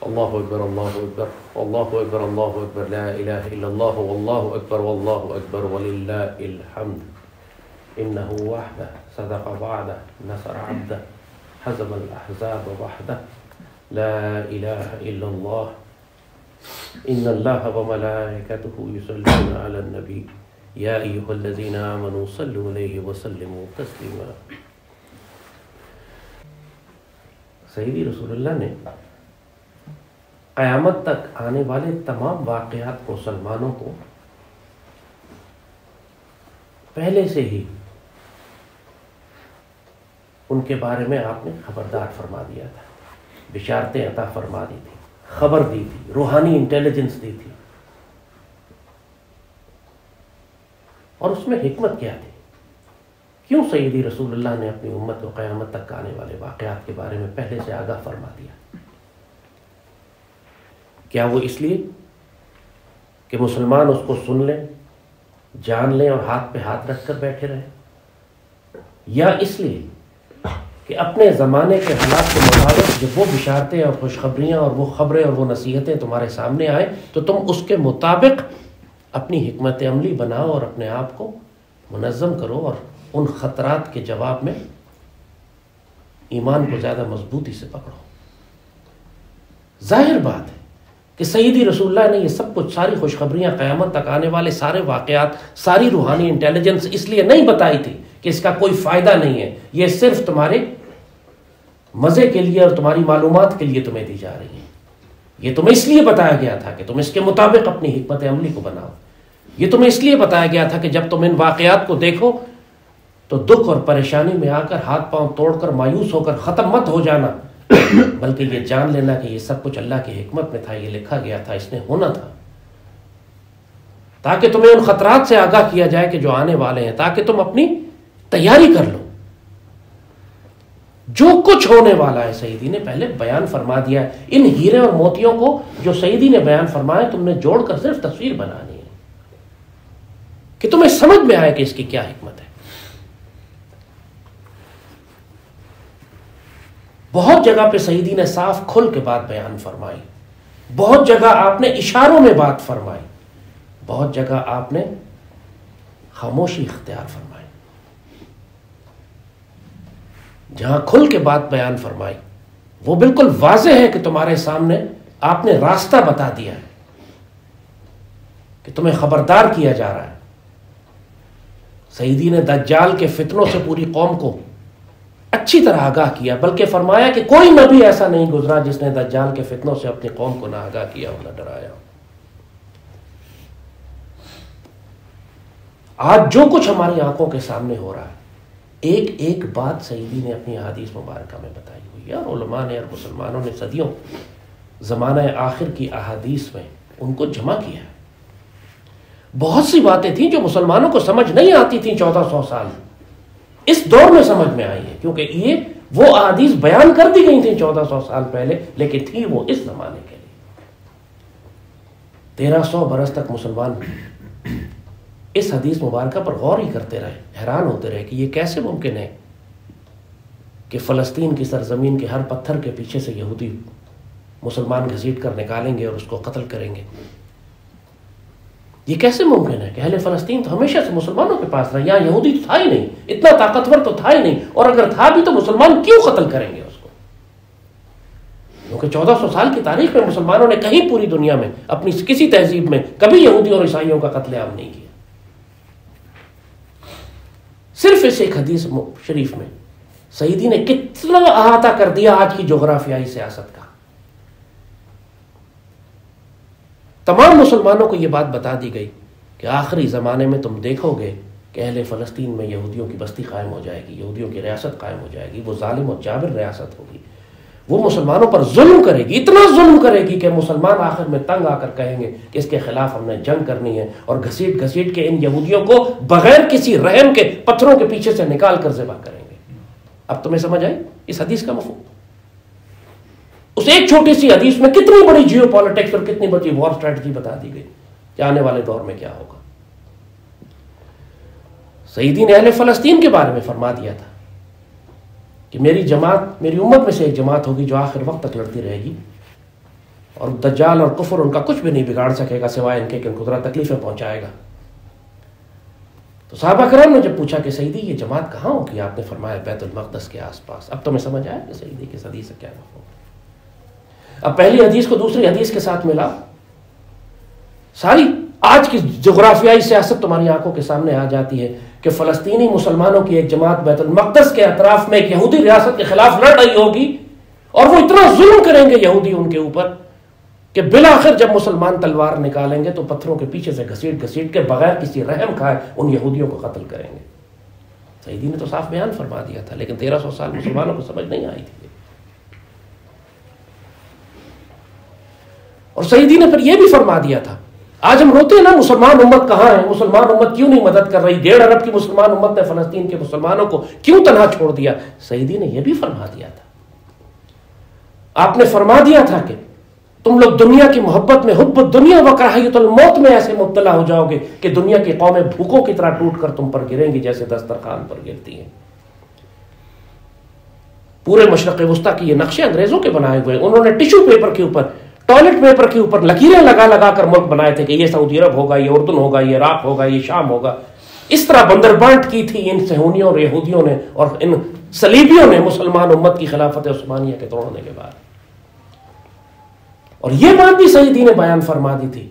اللہ اکبر اللہ اکبر اللہ اکبر اللہ اکبر لا الہ الا اللہ واللہ اکبر واللہ اکبر وللہ الحمد انہ وحدہ صدق وعدہ نصر عبدہ حزم الاحزاب وحدہ لا الہ الا اللہ ان اللہ وملائکتہ یصلون علی النبی یا ایہا الذین آمنوا صلوا علیہ وسلموا تسلیما۔ سیدی رسول اللہ نے قیامت تک آنے والے تمام واقعات مسلمانوں کو پہلے سے ہی ان کے بارے میں آپ نے خبردار فرما دیا تھا، بشارتیں عطا فرما دی تھی، خبر دی تھی، روحانی انٹیلیجنس دی تھی۔ اور اس میں حکمت کیا تھی؟ کیوں سیدی رسول اللہ نے اپنی امت کو قیامت تک آنے والے واقعات کے بارے میں پہلے سے آگاہ فرما دیا؟ کیا وہ اس لیے کہ مسلمان اس کو سن لیں، جان لیں اور ہاتھ پہ ہاتھ رکھ کر بیٹھے رہیں، یا اس لیے کہ اپنے زمانے کے حالات کے مطابق جب وہ بشارتیں اور خوشخبریاں اور وہ خبریں اور وہ نصیحتیں تمہارے سامنے آئیں تو تم اس کے مطابق اپنی حکمت عملی بناؤ اور اپنے آپ کو منظم کرو اور ان خطرات کے جواب میں ایمان کو زیادہ مضبوطی سے پکڑو؟ ظاہر بات ہے کہ سیدی رسول اللہ نے یہ سب کچھ، ساری خوشخبریاں، قیامت تک آنے والے سارے واقعات، ساری روحانی انٹیلیجنس اس لیے نہیں بتائی تھی کہ اس کا کوئی فائدہ نہیں ہے، یہ صرف تمہارے مزے کے لیے اور تمہاری معلومات کے لیے تمہیں دی جا رہی ہے۔ یہ تمہیں اس لیے بتایا گیا تھا کہ تم اس کے مطابق اپنی حکمت عملی کو بناؤ۔ یہ تمہیں اس لیے بتایا گیا تھا کہ جب تم ان واقعات کو دیکھو تو دکھ اور پریشانی میں آ کر ہاتھ پاؤں توڑ کر مایوس ہو کر ختم مت ہو جانا، بلکہ یہ جان لینا کہ یہ سب کچھ اللہ کی حکمت میں تھا، یہ لکھا گیا تھا، اس نے ہونا تھا، تاکہ تمہیں ان خطرات سے آگاہ کیا جائے کہ جو آنے والے ہیں، تاکہ تم اپنی تیاری کر لو۔ جو کچھ ہونے والا ہے سیدی نے پہلے بیان فرما دیا ہے۔ ان ہیرے اور موتیوں کو جو سیدی نے بیان فرمایا تم نے جوڑ کر صرف تصویر بنانی ہے کہ تمہیں سمجھ میں آئے کہ اس کی کیا حکمت ہے۔ بہت جگہ پہ سیدی نے صاف کھل کے بات بیان فرمائی، بہت جگہ آپ نے اشاروں میں بات فرمائی، بہت جگہ آپ نے خاموشی اختیار فرمائی۔ جہاں کھل کے بات بیان فرمائی وہ بالکل واضح ہے کہ تمہارے سامنے آپ نے راستہ بتا دیا ہے کہ تمہیں خبردار کیا جا رہا ہے۔ سیدی نے دجال کے فتنوں سے پوری قوم کو اچھی طرح آگاہ کیا، بلکہ فرمایا کہ کوئی نبی ایسا نہیں گزرا جس نے دجال کے فتنوں سے اپنی قوم کو نہ آگاہ کیا ہو، نہ ڈرایا ہو۔ آج جو کچھ ہماری آنکھوں کے سامنے ہو رہا ہے، ایک ایک بات سیدی نے اپنی احادیث مبارکہ میں بتائی ہوئی ہے، اور علماء نے اور مسلمانوں نے صدیوں زمانہ آخر کی احادیث میں ان کو جمع کیا ہے۔ بہت سی باتیں تھیں جو مسلمانوں کو سمجھ نہیں آتی تھیں 1400 سال، اس دور میں سمجھ میں آئی ہے، کیونکہ یہ وہ احادیث بیان کر دی گئی تھیں 1400 سال پہلے، لیکن تھی وہ اس زمانے کے لیے۔ 1300 برس تک مسلمان اس حدیث مبارکہ پر غور ہی کرتے رہے، حیران ہوتے رہے کہ یہ کیسے ممکن ہے کہ فلسطین کی سرزمین کے ہر پتھر کے پیچھے سے یہودی مسلمان گھسیٹ کر نکالیں گے اور اس کو قتل کریں گے۔ یہ کیسے ممکن ہے کہ اہل فلسطین تو ہمیشہ سے مسلمانوں کے پاس رہا، یہاں یہودی تو تھا ہی نہیں، اتنا طاقتور تو تھا ہی نہیں، اور اگر تھا بھی تو مسلمان کیوں قتل کریں گے اس کو؟ کیونکہ 1400 سال کی تاریخ میں مسلمانوں نے کہیں پوری دنیا میں اپنی کسی تہذیب میں کبھی یہودی اور عیسائیوں کا قتل عام نہیں کیا۔ صرف اس ایک حدیث شریف میں سیدی نے کتنا احاطہ کر دیا آج کی جغرافیائی سیاست کا۔ تمام مسلمانوں کو یہ بات بتا دی گئی کہ آخری زمانے میں تم دیکھو گے کہ اہل فلسطین میں یہودیوں کی بستی قائم ہو جائے گی، یہودیوں کی ریاست قائم ہو جائے گی، وہ ظالم اور جابر ریاست ہوگی، وہ مسلمانوں پر ظلم کرے گی، اتنا ظلم کرے گی کہ مسلمان آخر میں تنگ آ کر کہیں گے کہ اس کے خلاف ہم نے جنگ کرنی ہے، اور گھسیٹ گھسیٹ کے ان یہودیوں کو بغیر کسی رحم کے پتھروں کے پیچھے سے نکال کر ذبح کریں گے۔ اب تمہیں سمجھ آئی اس حدیث کا مفہوم؟ اس ایک چھوٹی سی حدیث میں کتنی بڑی جیو پالیٹکس اور کتنی بڑی وار اسٹریٹجی بتا دی گئی کہ آنے والے دور میں کیا ہوگا۔ سیدی نے اہل فلسطین کے بارے میں فرما دیا تھا کہ میری جماعت، میری امت میں سے ایک جماعت ہوگی جو آخر وقت تک لڑتی رہے گی، اور دجال اور کفر ان کا کچھ بھی نہیں بگاڑ سکے گا سوائے ان کے کہ ان کو ذرا تکلیفیں پہنچائے گا. تو صحابہ کرام نے جب پوچھا کہ سیدی یہ جماعت کہاں ہوگی، آپ نے فرمایا بیت المقدس کے آس پاس. اب تمہیں سمجھ آیا کہ سیدی کس حدیث سے کیا مفہوم. اب پہلی حدیث کو دوسری حدیث کے ساتھ ملا، ساری آج کی جغرافیائی سیاست تمہاری آنکھوں کے سامنے آ جاتی ہے کہ فلسطینی مسلمانوں کی ایک جماعت بیت المقدس کے اطراف میں ایک یہودی ریاست کے خلاف لڑ رہی ہوگی، اور وہ اتنا ظلم کریں گے یہودی ان کے اوپر کہ بالآخر جب مسلمان تلوار نکالیں گے تو پتھروں کے پیچھے سے گھسیٹ گھسیٹ کے بغیر کسی رحم کھائے ان یہودیوں کو قتل کریں گے. سیدی نے تو صاف بیان فرما دیا تھا، لیکن 1300 سال مسلمانوں کو سمجھ نہیں آئی تھی. اور سیدی نے پھر یہ بھی فرما دیا تھا، آج ہم روتے ہیں نا مسلمان امت کہاں ہے، مسلمان امت کیوں نہیں مدد کر رہی، 1.5 ارب کی مسلمان امت نے فلسطین کے مسلمانوں کو کیوں تنہا چھوڑ دیا. سیدی نے یہ بھی فرما دیا تھا، آپ نے فرما دیا تھا کہ تم لوگ دنیا کی محبت میں، حب الدنیا و کراہیت الموت میں ایسے مبتلا ہو جاؤ گے کہ دنیا کی قومیں بھوکوں کی طرح ٹوٹ کر تم پر گریں گی جیسے دسترخوان پر گرتی ہیں. پورے مشرق وسطیٰ کے یہ نقشے انگریزوں کے بنائے ہوئے، انہوں نے ٹیشو پیپر کے اوپر، ٹوائلٹ پیپر کے اوپر لکیریں لگا لگا کر ملک بنائے تھے کہ یہ سعودی عرب ہوگا، یہ اردن ہوگا، یہ عراق ہوگا، یہ شام ہوگا. اس طرح بندر بانٹ کی تھی ان صہیونیوں اور یہودیوں نے اور ان صلیبیوں نے مسلمان امت کی خلافت عثمانیہ کے توڑنے کے بعد. اور یہ بات بھی سیدی نے بیان فرما دی تھی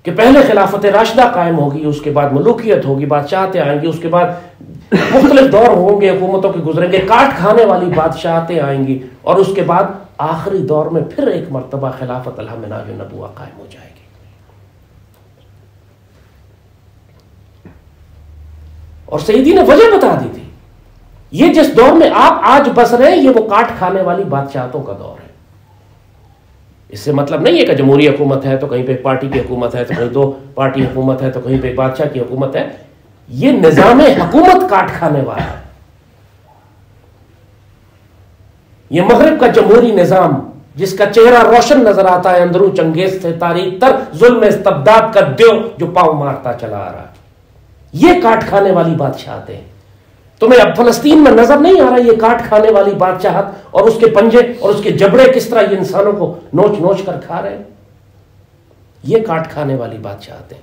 کہ پہلے خلافت راشدہ قائم ہوگی، اس کے بعد ملوکیت ہوگی، بادشاہتیں آئیں گی، اس کے بعد مختلف دور ہوں گے، حکومتوں کے گزریں گے، کاٹ کھانے والی بادشاہتیں آئیں گی، اور اس کے بعد آخری دور میں پھر ایک مرتبہ خلافت الحمناج نبوہ قائم ہو جائے گی. اور سیدی نے وجہ بتا دی تھی، یہ جس دور میں آپ آج بس رہے ہیں یہ وہ کاٹ کھانے والی بادشاہتوں کا دور ہے. اس سے مطلب نہیں ہے کہ جمہوری حکومت ہے تو کہیں پہ ایک پارٹی کی حکومت ہے تو کہیں 2 پارٹی حکومت ہے تو کہیں پہ ایک بادشاہ کی حکومت ہے. یہ نظام حکومت کاٹ کھانے والا ہے. یہ مغرب کا جمہوری نظام جس کا چہرہ روشن نظر آتا ہے، اندروں چنگیز سے تاریخ تر ظلم استبداد کا دیو جو پاؤں مارتا چلا آ رہا ہے، یہ کاٹ کھانے والی بادشاہتیں. تمہیں اب فلسطین میں نظر نہیں آ رہا یہ کاٹ کھانے والی بادشاہت اور اس کے پنجے اور اس کے جبڑے کس طرح یہ انسانوں کو نوچ نوچ کر کھا رہے ہیں؟ یہ کاٹ کھانے والی بادشاہتیں.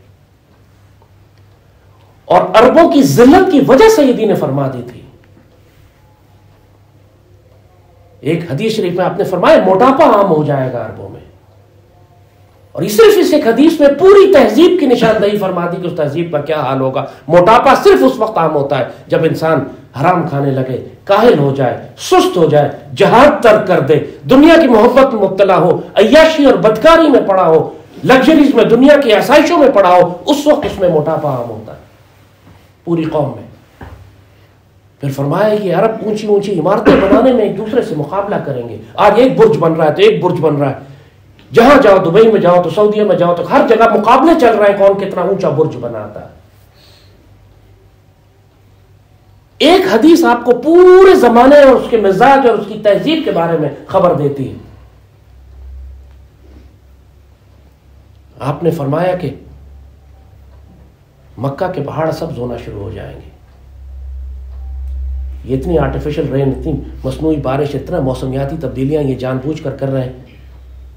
اور عربوں کی ذلت کی وجہ سیدی نے فرما دی تھی. ایک حدیث شریف میں آپ نے فرمایا موٹاپا عام ہو جائے گا عربوں میں، اور صرف اس ایک حدیث میں پوری تہذیب کی نشاندہی فرما دی کہ اس تہذیب کا کیا حال ہوگا. موٹاپا صرف اس وقت عام ہوتا ہے جب انسان حرام کھانے لگے، کاہل ہو جائے، سست ہو جائے، جہاد ترک کر دے، دنیا کی محبت میں مبتلا ہو، عیاشی اور بدکاری میں پڑا ہو، لگژریز میں، دنیا کی آسائشوں میں پڑا ہو، اس وقت اس میں موٹاپا عام ہوتا ہے پوری قوم میں. پھر فرمایا کہ عرب اونچی اونچی عمارتیں بنانے میں ایک دوسرے سے مقابلہ کریں گے. آج ایک برج بن رہا ہے تو ایک برج بن رہا ہے، جہاں جاؤ، دبئی میں جاؤ تو سعودیہ میں جاؤ تو ہر جگہ مقابلے چل رہے ہیں کون کتنا اونچا برج بناتا ہے. ایک حدیث آپ کو پورے زمانے اور اس کے مزاج اور اس کی تہذیب کے بارے میں خبر دیتی ہے. آپ نے فرمایا کہ مکہ کے پہاڑ سبز ہونا شروع ہو جائیں گے. یہ اتنی آرٹیفیشل رین، اتنی مصنوعی بارش، اتنا موسمیاتی تبدیلیاں یہ جان بوجھ کر رہے ہیں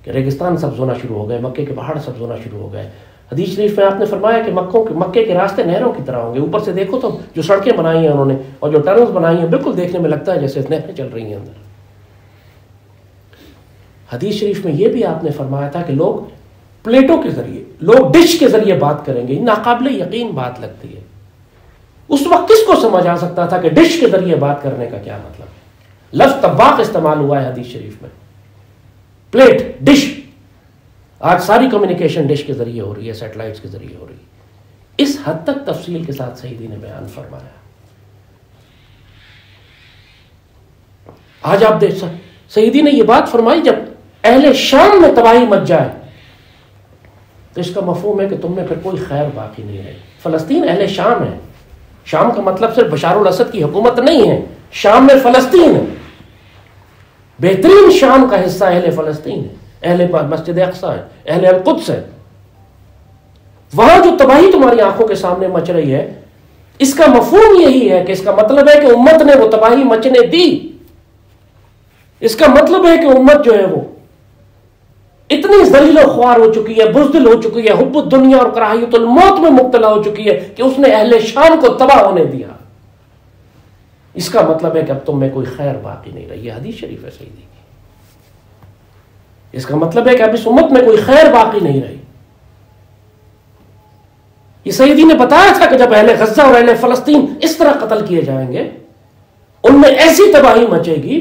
کہ ریگستان سبز ہونا شروع ہو گئے، مکے کے پہاڑ سبز ہونا شروع ہو گئے. حدیث شریف میں آپ نے فرمایا کہ مکے کے راستے نہروں کی طرح ہوں گے. اوپر سے دیکھو تو جو سڑکیں بنائی ہیں انہوں نے اور جو ٹنلز بنائی ہیں بالکل دیکھنے میں لگتا ہے جیسے نہریں چل رہی ہیں اندر. حدیث شریف میں یہ بھی آپ نے فرمایا تھا کہ لوگ پلیٹوں کے ذریعے، لوگ ڈش کے ذریعے بات کریں گے. ناقابل یقین بات لگتی ہے. اس وقت کس کو سمجھ آ سکتا تھا کہ ڈش کے ذریعے بات کرنے کا کیا مطلب ہے؟ لفظ طباخ استعمال ہوا ہے حدیث شریف میں. Plate, dish. آج ساری کمیونیکیشن ڈش کے ذریعے ہو رہی ہے، سیٹلائٹس کے ذریعے ہو رہی ہے. اس حد تک تفصیل کے ساتھ سیدی نے بیان فرمایا. آج آپ دیکھ سیدی نے یہ بات فرمائی جب اہل شام میں تباہی مچ جائے تو اس کا مفہوم ہے کہ تم میں پھر کوئی خیر باقی نہیں رہے. فلسطین اہل شام ہے. شام کا مطلب صرف بشار الاسد کی حکومت نہیں ہے، شام میں فلسطین ہے. بہترین شام کا حصہ اہل فلسطین ہے، اہل مسجد اقصی ہے، اہل القدس ہے. وہاں جو تباہی تمہاری آنکھوں کے سامنے مچ رہی ہے، اس کا مفہوم یہی ہے کہ اس کا مطلب ہے کہ امت نے وہ تباہی مچنے دی. اس کا مطلب ہے کہ امت جو ہے وہ اتنی ذلیل و خوار ہو چکی ہے، بزدل ہو چکی ہے، حب الدنیا اور کراہیت الموت میں مبتلا ہو چکی ہے کہ اس نے اہل شام کو تباہ ہونے دیا۔ اس کا مطلب ہے کہ اب تم میں کوئی خیر باقی نہیں رہی۔ یہ حدیث شریف ہے سیدی کی۔ اس کا مطلب ہے کہ اب اس امت میں کوئی خیر باقی نہیں رہی۔ یہ سیدی نے بتایا تھا کہ جب اہل غزہ اور اہل فلسطین اس طرح قتل کیے جائیں گے، ان میں ایسی تباہی مچے گی۔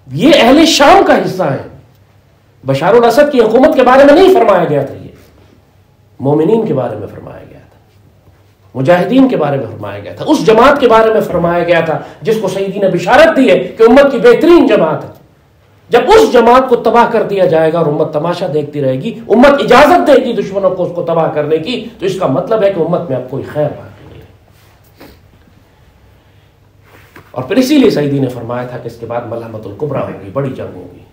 یہ اہل شام کا حصہ ہے۔ بشار الاسد کی حکومت کے بارے میں نہیں فرمایا گیا تھا، یہ مومنین کے بارے میں فرمایا گیا تھا، مجاہدین کے بارے میں فرمایا گیا تھا، اس جماعت کے بارے میں فرمایا گیا تھا جس کو سیدی نے بشارت دی ہے کہ امت کی بہترین جماعت ہے۔ جب اس جماعت کو تباہ کر دیا جائے گا اور امت تماشا دیکھتی رہے گی، امت اجازت دے گی دشمنوں کو اس کو تباہ کرنے کی، تو اس کا مطلب ہے کہ امت میں اب کوئی خیر باقی نہیں ہے۔ اور پھر اسی لیے سیدی نے فرمایا تھا کہ اس کے بعد ملحمۃ الکبریٰ ہوگی، بڑی جنگ ہوگی،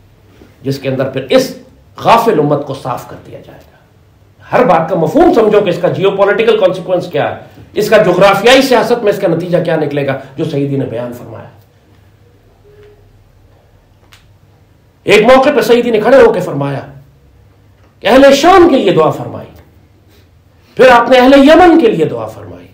جس کے اندر پھر اس غافل امت کو صاف کر دیا جائے گا۔ ہر بات کا مفہوم سمجھو کہ اس کا جیو پولیٹیکل کانسیکوینس کیا ہے، اس کا جغرافیائی سیاست میں اس کا نتیجہ کیا نکلے گا، جو سیدی نے بیان فرمایا۔ ایک موقع پہ سیدی نے کھڑے ہو کے فرمایا کہ اہل شام کے لیے دعا فرمائی، پھر آپ نے اہل یمن کے لیے دعا فرمائی،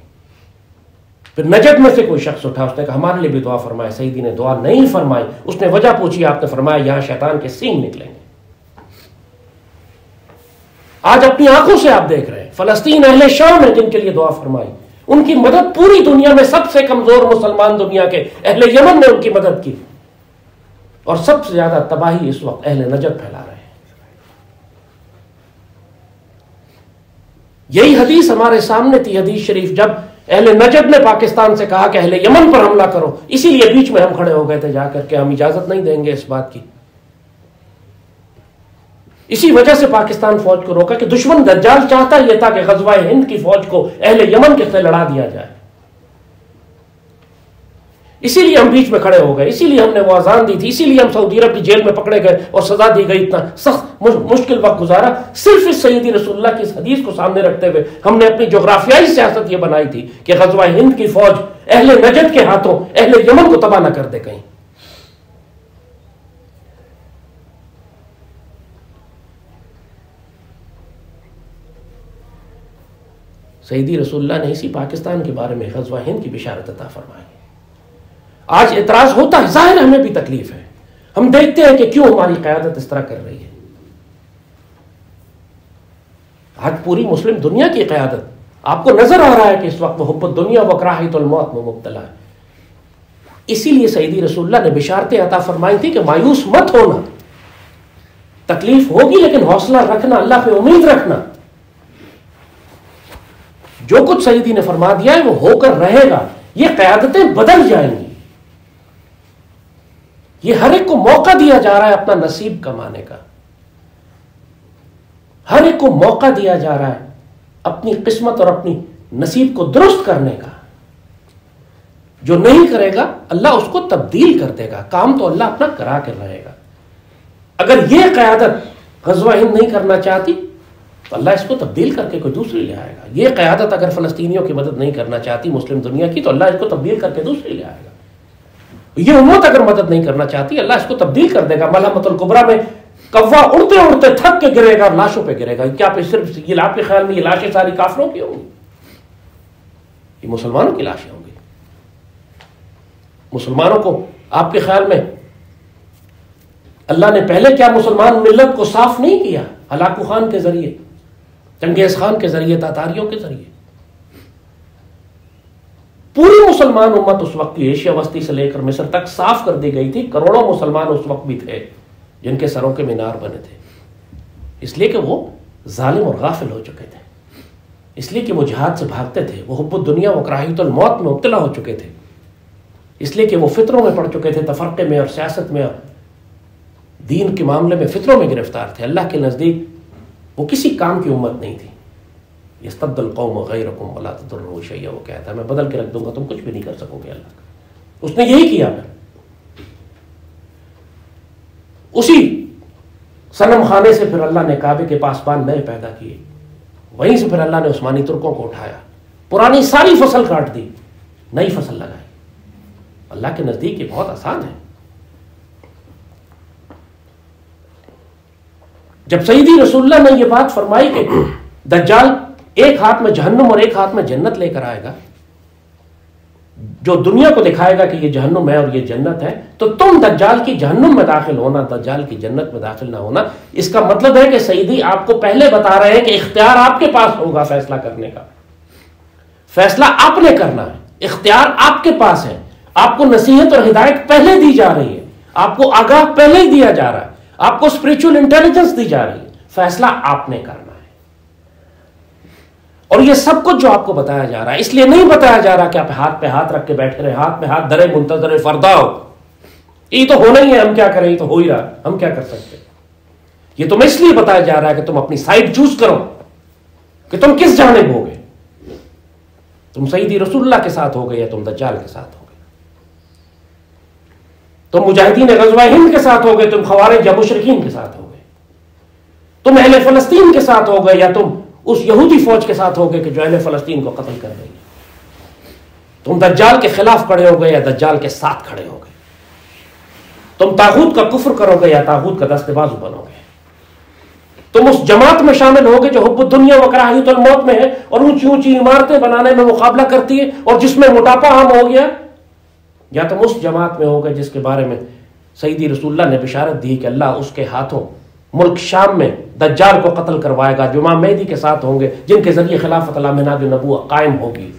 پھر نجد میں سے کوئی شخص اٹھا، اس نے کہا ہمارے لیے بھی دعا فرمائے۔ سیدی نے دعا نہیں فرمائی، اس نے وجہ پوچھی، آپ نے فرمایا یہاں شیطان کے سینگ نکلیں گے۔ آج اپنی آنکھوں سے آپ دیکھ رہے ہیں فلسطین اہل شام ہے جن کے لیے دعا فرمائی، ان کی مدد پوری دنیا میں سب سے کمزور مسلمان دنیا کے اہل یمن نے ان کی مدد کی، اور سب سے زیادہ تباہی اس وقت اہل نجد پھیلا رہے ہیں۔ یہی حدیث ہمارے سامنے تھی، حدیث شریف، جب اہل نجد نے پاکستان سے کہا کہ اہل یمن پر حملہ کرو، اسی لیے بیچ میں ہم کھڑے ہو گئے تھے جا کر کے، ہم اجازت نہیں دیں گے اس بات کی۔ اسی وجہ سے پاکستان فوج کو روکا کہ دشمن دجال چاہتا یہ تھا کہ غزوہ ہند کی فوج کو اہل یمن کے سے لڑا دیا جائے، اسی لیے ہم بیچ میں کھڑے ہو گئے، اسی لیے ہم نے وہ اذان دی تھی، اسی لیے ہم سعودی عرب کی جیل میں پکڑے گئے اور سزا دی گئی، اتنا سخت مشکل وقت گزارا، صرف اس سیدی رسول اللہ کی اس حدیث کو سامنے رکھتے ہوئے ہم نے اپنی جغرافیائی سیاست یہ بنائی تھی کہ غزوہ ہند کی فوج اہل نجد کے ہاتھوں اہل یمن کو تباہ نہ کر دے کہیں۔ سیدی رسول اللہ نے اسی پاکستان کے بارے میں غزوہ ہند کی بشارت عطا فرمائی۔ آج اعتراض ہوتا ہے، ظاہر ہمیں بھی تکلیف ہے، ہم دیکھتے ہیں کہ کیوں ہماری قیادت اس طرح کر رہی ہے۔ آج پوری مسلم دنیا کی قیادت آپ کو نظر آ رہا ہے کہ اس وقت وہ حب الدنیا و کراہیت الموت میں مبتلا ہے۔ اسی لیے سیدی رسول اللہ نے بشارتیں عطا فرمائی تھی کہ مایوس مت ہونا، تکلیف ہوگی لیکن حوصلہ رکھنا، اللہ پہ امید رکھنا، جو کچھ سیدی نے فرما دیا ہے وہ ہو کر رہے گا، یہ قیادتیں بدل جائیں گی۔ یہ ہر ایک کو موقع دیا جا رہا ہے اپنا نصیب کمانے کا، ہر ایک کو موقع دیا جا رہا ہے اپنی قسمت اور اپنی نصیب کو درست کرنے کا۔ جو نہیں کرے گا اللہ اس کو تبدیل کر دے گا، کام تو اللہ اپنا کرا کر رہے گا۔ اگر یہ قیادت غزوہ ہند نہیں کرنا چاہتی تو اللہ اس کو تبدیل کر کے کوئی دوسری لے آئے گا۔ یہ قیادت اگر فلسطینیوں کی مدد نہیں کرنا چاہتی مسلم دنیا کی تو اللہ اس کو تبدیل کر کے دوسری لے آئے گا۔ یہ امت اگر مدد نہیں کرنا چاہتی اللہ اس کو تبدیل کر دے گا۔ ملحمۃ الکبریٰ میں کوا اڑتے اڑتے تھک کے گرے گا، لاشوں پہ گرے گا۔ کیا صرف یہ آپ کے خیال میں یہ لاشیں ساری کافروں کی ہوں گی؟ یہ مسلمانوں کی لاشیں ہوں گی۔ مسلمانوں کو آپ کے خیال میں اللہ نے پہلے کیا مسلمان ملت کو صاف نہیں کیا؟ ہلاکو خان کے ذریعے، چنگیز خان کے ذریعے، تاتاریوں کے ذریعے۔ پوری مسلمان امت اس وقت کی ایشیا وسطی سے لے کر مصر تک صاف کر دی گئی تھی۔ کروڑوں مسلمان اس وقت بھی تھے جن کے سروں کے مینار بنے تھے، اس لیے کہ وہ ظالم اور غافل ہو چکے تھے، اس لیے کہ وہ جہاد سے بھاگتے تھے، وہ حب الدنیا و کراہیت الموت میں مبتلا ہو چکے تھے، اس لیے کہ وہ فطروں میں پڑ چکے تھے، تفرقے میں اور سیاست میں اور دین کے معاملے میں فطروں میں گرفتار تھے۔ اللہ کے نزدیک وہ کسی کام کی امت نہیں تھی۔ یستبدل القوم غیرکم ولا تضروا شیئا، وہ کہتا ہے میں بدل کے رکھ دوں گا، تم کچھ بھی نہیں کر سکو گے اللہ کا۔ اس نے یہی کیا، اسی صنم خانے سے پھر اللہ نے کعبے کے پاسبان نئے پیدا کیے، وہیں سے پھر اللہ نے عثمانی ترکوں کو اٹھایا، پرانی ساری فصل کاٹ دی، نئی فصل لگائی۔ اللہ کے نزدیک یہ بہت آسان ہے۔ جب سیدی رسول اللہ نے یہ بات فرمائی کہ دجال ایک ہاتھ میں جہنم اور ایک ہاتھ میں جنت لے کر آئے گا، جو دنیا کو دکھائے گا کہ یہ جہنم ہے اور یہ جنت ہے، تو تم دجال کی جہنم میں داخل ہونا، دجال کی جنت میں داخل نہ ہونا، اس کا مطلب ہے کہ سیدی آپ کو پہلے بتا رہے ہیں کہ اختیار آپ کے پاس ہوگا فیصلہ کرنے کا، فیصلہ آپ نے کرنا ہے، اختیار آپ کے پاس ہے، آپ کو نصیحت اور ہدایت پہلے دی جا رہی ہے، آپ کو آگاہ پہلے ہی دیا جا رہا ہے، آپ کو اسپرچل انٹیلیجنس دی جا رہی ہے، فیصلہ آپ نے کرنا ہے۔ اور یہ سب کچھ جو آپ کو بتایا جا رہا ہے، اس لیے نہیں بتایا جا رہا کہ آپ ہاتھ پہ ہاتھ رکھ کے بیٹھے رہے، ہاتھ پہ ہاتھ درے منتظر فردا ہو، یہ تو ہونا ہی ہے، ہم کیا کریں، یہ تو ہو ہی رہا، ہم کیا کر سکتے۔ یہ تمہیں اس لیے بتایا جا رہا ہے کہ تم اپنی سائڈ چوز کرو کہ تم کس جانب ہوگے، تم سیدی رسول اللہ کے ساتھ ہوگے یا تم دجال کے ساتھ ہوگے، تم مجاہدین غزوہ ہند کے ساتھ ہوگے، تم خوارج یا مشرکین کے ساتھ ہوگے، تم اہل فلسطین کے ساتھ ہوگے یا تم اس یہودی فوج کے ساتھ ہوگے کہ جو اہل فلسطین کو قتل کر رہی ہے، تم دجال کے خلاف کھڑے ہوگے یا دجال کے ساتھ کھڑے ہوگے، تم طاغوت کا کفر کرو گے یا طاغوت کا دست بازو بنو گے، تم اس جماعت میں شامل ہوگے جو حب الدنیا و کراہیت الموت میں ہے اور اونچی اونچی عمارتیں بنانے میں مقابلہ کرتی ہے اور جس میں موٹاپا عام ہو گیا، یا تم اس جماعت میں ہوگے جس کے بارے میں سیدی رسول اللہ نے بشارت دی کہ اللہ اس کے ہاتھوں ملک شام میں دجال کو قتل کروائے گا، جو امام مہدی کے ساتھ ہوں گے جن کے ذریعے خلافت اللہ منہاج النبوہ قائم ہوگی۔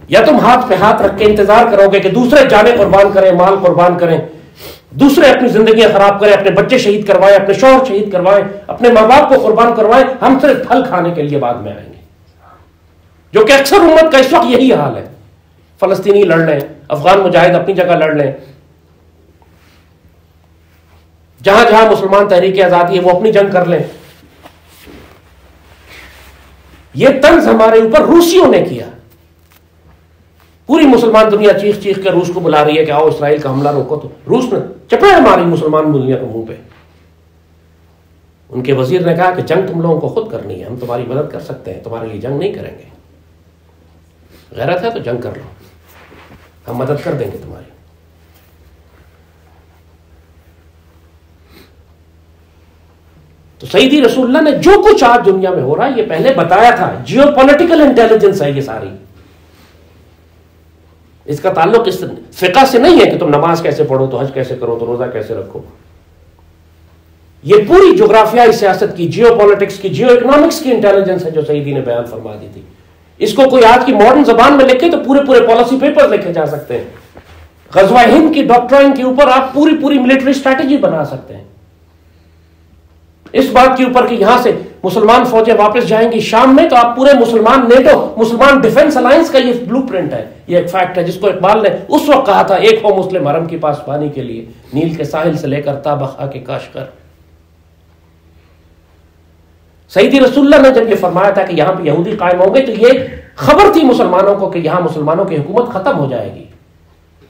یا تم ہاتھ پہ ہاتھ رکھ کے انتظار کرو گے کہ دوسرے جانیں قربان کریں، مال قربان کریں، دوسرے اپنی زندگیاں خراب کریں، اپنے بچے شہید کروائیں، اپنے شوہر شہید کروائیں، اپنے ماں باپ کو قربان کروائیں، ہم صرف پھل کھانے کے لیے بعد میں آئیں گے، جو کہ اکثر امت کا اس وقت یہی حال ہے۔ فلسطینی لڑ لیں، افغان مجاہد اپنی جگہ لڑ لیں، جہاں جہاں مسلمان تحریک آزادی ہے وہ اپنی جنگ کر لیں۔ یہ طنز ہمارے اوپر روسیوں نے کیا، پوری مسلمان دنیا چیخ چیخ کے روس کو بلا رہی ہے کہ آؤ اسرائیل کا حملہ روکو، تو روس نے چپے ماری مسلمان دنیا کے منہ پہ۔ ان کے وزیر نے کہا کہ جنگ تم لوگوں کو خود کرنی ہے، ہم تمہاری مدد کر سکتے ہیں، تمہارے لیے جنگ نہیں کریں گے، غیرت ہے تو جنگ کر لو، ہم مدد کر دیں گے تمہاری۔ تو سیدی رسول اللہ نے جو کچھ آج دنیا میں ہو رہا ہے یہ پہلے بتایا تھا، جیو پولیٹیکل انٹیلیجنس ہے یہ ساری، اس کا تعلق اس فقہ سے نہیں ہے کہ تم نماز کیسے پڑھو تو حج کیسے کرو تو روزہ کیسے رکھو، یہ پوری جغرافیائی سیاست کی، جیو پولیٹکس کی، جیو اکنامکس کی انٹیلیجنس ہے جو سیدی نے بیان فرما دی تھی۔ اس کو کوئی آج کی ماڈرن زبان میں لکھے تو پورے پورے پالیسی پیپر لکھے جا سکتے ہیں، غزوہ ہند کی ڈاکٹرائن کے اوپر آپ پوری پوری ملٹری اسٹریٹجی بنا سکتے ہیں، اس بات کے اوپر کہ یہاں سے مسلمان فوجیں واپس جائیں گی شام میں تو آپ پورے مسلمان نیٹو، مسلمان ڈیفنس الائنس کا یہ بلو پرنٹ ہے، یہ ایک فیکٹ ہے جس کو اقبال نے اس وقت کہا تھا، ایک ہو مسلم حرم کی پاسبانی کے لیے، نیل کے ساحل سے لے کر تابخا کے کاشغر۔ سیدی رسول اللہ نے جب یہ فرمایا تھا کہ یہاں پہ یہودی قائم ہوں گے تو یہ خبر تھی مسلمانوں کو کہ یہاں مسلمانوں کی حکومت ختم ہو جائے گی۔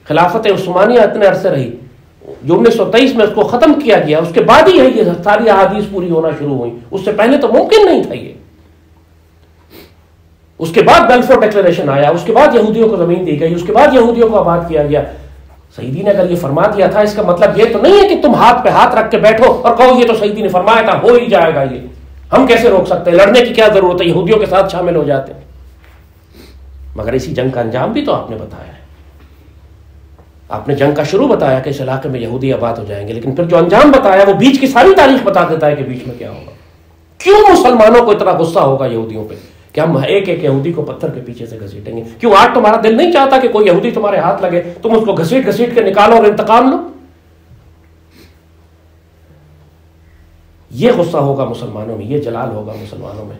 خلافت عثمانیہ اتنے عرصے رہی، جو 1923 میں اس کو ختم کیا گیا، اس کے بعد ہی ہے یہ ساری احادیث پوری ہونا شروع ہوئی، اس سے پہلے تو ممکن نہیں تھا یہ۔ اس کے بعد بیلفور ڈکلیریشن آیا، اس کے بعد یہودیوں کو زمین دی گئی، اس کے بعد یہودیوں کو آباد کیا گیا۔ سیدی نے اگر یہ فرما دیا تھا، اس کا مطلب یہ تو نہیں ہے کہ تم ہاتھ پہ ہاتھ رکھ کے بیٹھو اور کہو یہ تو سیدی نے فرمایا تھا، ہو ہی جائے گا، یہ ہم کیسے روک سکتے ہیں، لڑنے کی کیا ضرورت ہے، یہودیوں کے ساتھ شامل ہو جاتے ہیں۔ مگر اسی جنگ کا انجام بھی تو آپ نے بتایا ہے، آپ نے جنگ کا شروع بتایا کہ اس علاقے میں یہودی آباد ہو جائیں گے، لیکن پھر جو انجام بتایا وہ بیچ کی ساری تاریخ بتا دیتا ہے کہ بیچ میں کیا ہوگا۔ کیوں مسلمانوں کو اتنا غصہ ہوگا یہودیوں پہ کہ ہم ایک ایک یہودی کو پتھر کے پیچھے سے گھسیٹیں گے؟ کیوں آج تمہارا دل نہیں چاہتا کہ کوئی یہودی تمہارے ہاتھ لگے، تم اس کو گھسیٹ گھسیٹ کے نکالو اور انتقام لو؟ یہ غصہ ہوگا مسلمانوں میں، یہ جلال ہوگا مسلمانوں میں،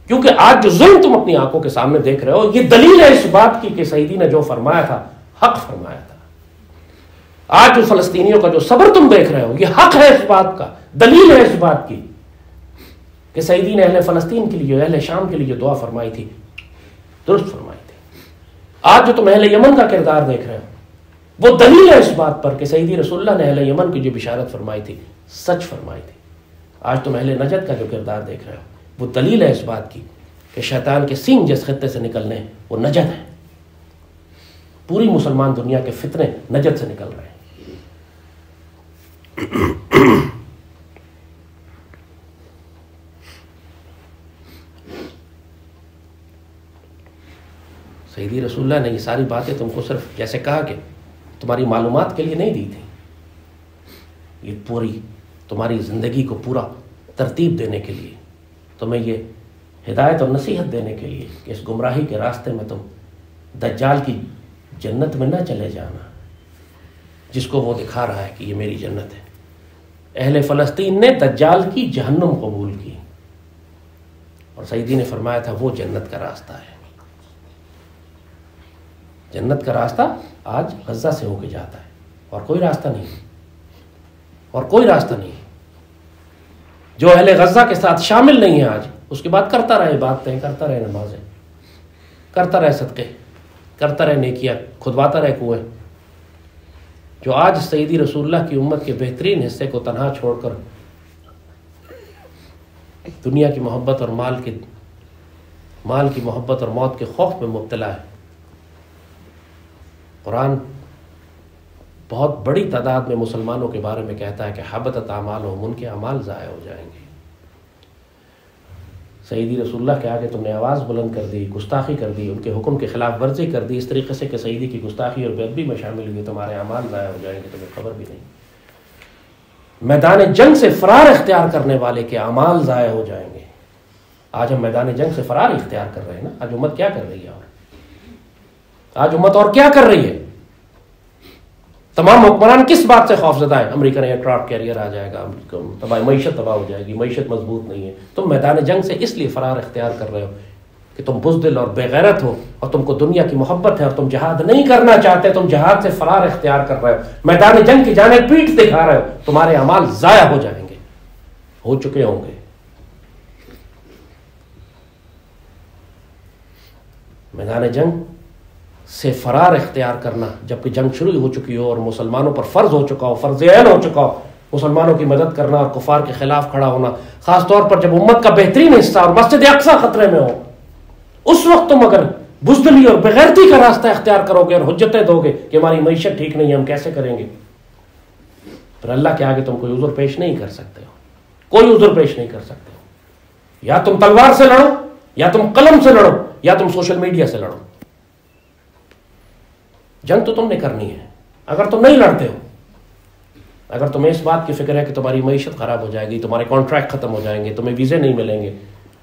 کیونکہ آج جو ظلم تم اپنی آنکھوں کے سامنے دیکھ رہے ہو یہ دلیل ہے اس بات کی کہ سیدی نے جو فرمایا تھا حق فرمایا تھا۔ آج جو فلسطینیوں کا جو صبر تم دیکھ رہے ہو یہ حق ہے، اس بات کا دلیل ہے اس بات کی کہ سیدی نے اہل فلسطین کے لیے، اہل شام کے لیے جو دعا فرمائی تھی درست فرمائی تھی۔ آج جو تم اہل یمن کا کردار دیکھ رہے ہو وہ دلیل ہے اس بات پر کہ سیدی رسول اللہ نے اہل یمن کی جو بشارت فرمائی تھی سچ فرمائی تھی۔ آج تم اہل نجد کا جو کردار دیکھ رہے ہو وہ دلیل ہے اس بات کی کہ شیطان کے سینگ جس خطے سے نکلنے وہ نجد ہے، پوری مسلمان دنیا کے فتنے نجد سے نکل رہے ہیں۔ سیدی رسول اللہ نے یہ ساری باتیں تم کو صرف جیسے کہا کہ تمہاری معلومات کے لیے نہیں دی تھی، یہ پوری تمہاری زندگی کو پورا ترتیب دینے کے لیے، تمہیں یہ ہدایت اور نصیحت دینے کے لیے کہ اس گمراہی کے راستے میں تم دجال کی جنت میں نہ چلے جانا، جس کو وہ دکھا رہا ہے کہ یہ میری جنت ہے۔ اہل فلسطین نے دجال کی جہنم قبول کی، اور سیدی نے فرمایا تھا وہ جنت کا راستہ ہے۔ جنت کا راستہ آج غزہ سے ہو کے جاتا ہے، اور کوئی راستہ نہیں، اور کوئی راستہ نہیں۔ جو اہل غزہ کے ساتھ شامل نہیں ہے آج، اس کے بعد کرتا رہے عبادتیں، کرتا رہے نمازیں، کرتا رہے صدقے، کرتا رہے نیکیاں، کھدواتا رہے کنویں۔ جو آج سیدی رسول اللہ کی امت کے بہترین حصے کو تنہا چھوڑ کر دنیا کی محبت اور مال کی محبت اور موت کے خوف میں مبتلا ہے۔ قرآن بہت بڑی تعداد میں مسلمانوں کے بارے میں کہتا ہے کہ حبطت اعمالہم، ان کے اعمال ضائع ہو جائیں گے۔ سیدی رسول اللہ کے آگے تم نے آواز بلند کر دی، گستاخی کر دی، ان کے حکم کے خلاف ورزی کر دی اس طریقے سے کہ سیدی کی گستاخی اور بے ادبی میں شامل ہوئی، تمہارے اعمال ضائع ہو جائیں گے، تمہیں خبر بھی نہیں۔ میدان جنگ سے فرار اختیار کرنے والے کے اعمال ضائع ہو جائیں گے۔ آج ہم میدان جنگ سے فرار اختیار کر رہے ہیں نا۔ آج امت کیا کر رہی ہے؟ آج امت اور کیا کر رہی ہے؟ تمام حکمران کس بات سے خوف زدہ ہے؟ امریکن ایئرکرافٹ کیریئر آ جائے گا، معیشت تباہ ہو جائے گی، معیشت مضبوط نہیں ہے۔ تم میدان جنگ سے اس لیے فرار اختیار کر رہے ہو کہ تم بزدل اور بے غیرت ہو، اور تم کو دنیا کی محبت ہے، اور تم جہاد نہیں کرنا چاہتے، تم جہاد سے فرار اختیار کر رہے ہو، میدان جنگ کی جانب پیٹھ دکھا رہے ہو، تمہارے اعمال ضائع ہو جائیں گے، ہو چکے ہوں گے۔ میدان جنگ سے فرار اختیار کرنا جبکہ جنگ شروع ہو چکی ہو اور مسلمانوں پر فرض ہو چکا ہو، فرض عین ہو چکا ہو، مسلمانوں کی مدد کرنا اور کفار کے خلاف کھڑا ہونا، خاص طور پر جب امت کا بہترین حصہ اور مسجد اقصی خطرے میں ہو، اس وقت تم اگر بزدلی اور بغیرتی کا راستہ اختیار کرو گے اور حجتیں دو گے کہ ہماری معیشت ٹھیک نہیں ہے، ہم کیسے کریں گے، پھر اللہ کے آگے تم کوئی عذر پیش نہیں کر سکتے ہو، کوئی عذر پیش نہیں کر سکتے ہو۔ یا تم تلوار سے لڑو، یا تم قلم سے لڑو، یا تم سوشل میڈیا سے لڑو۔ جنگ تو تم نے کرنی ہے۔ اگر تم نہیں لڑتے ہو، اگر تمہیں اس بات کی فکر ہے کہ تمہاری معیشت خراب ہو جائے گی، تمہارے کانٹریکٹ ختم ہو جائیں گے، تمہیں ویزے نہیں ملیں گے،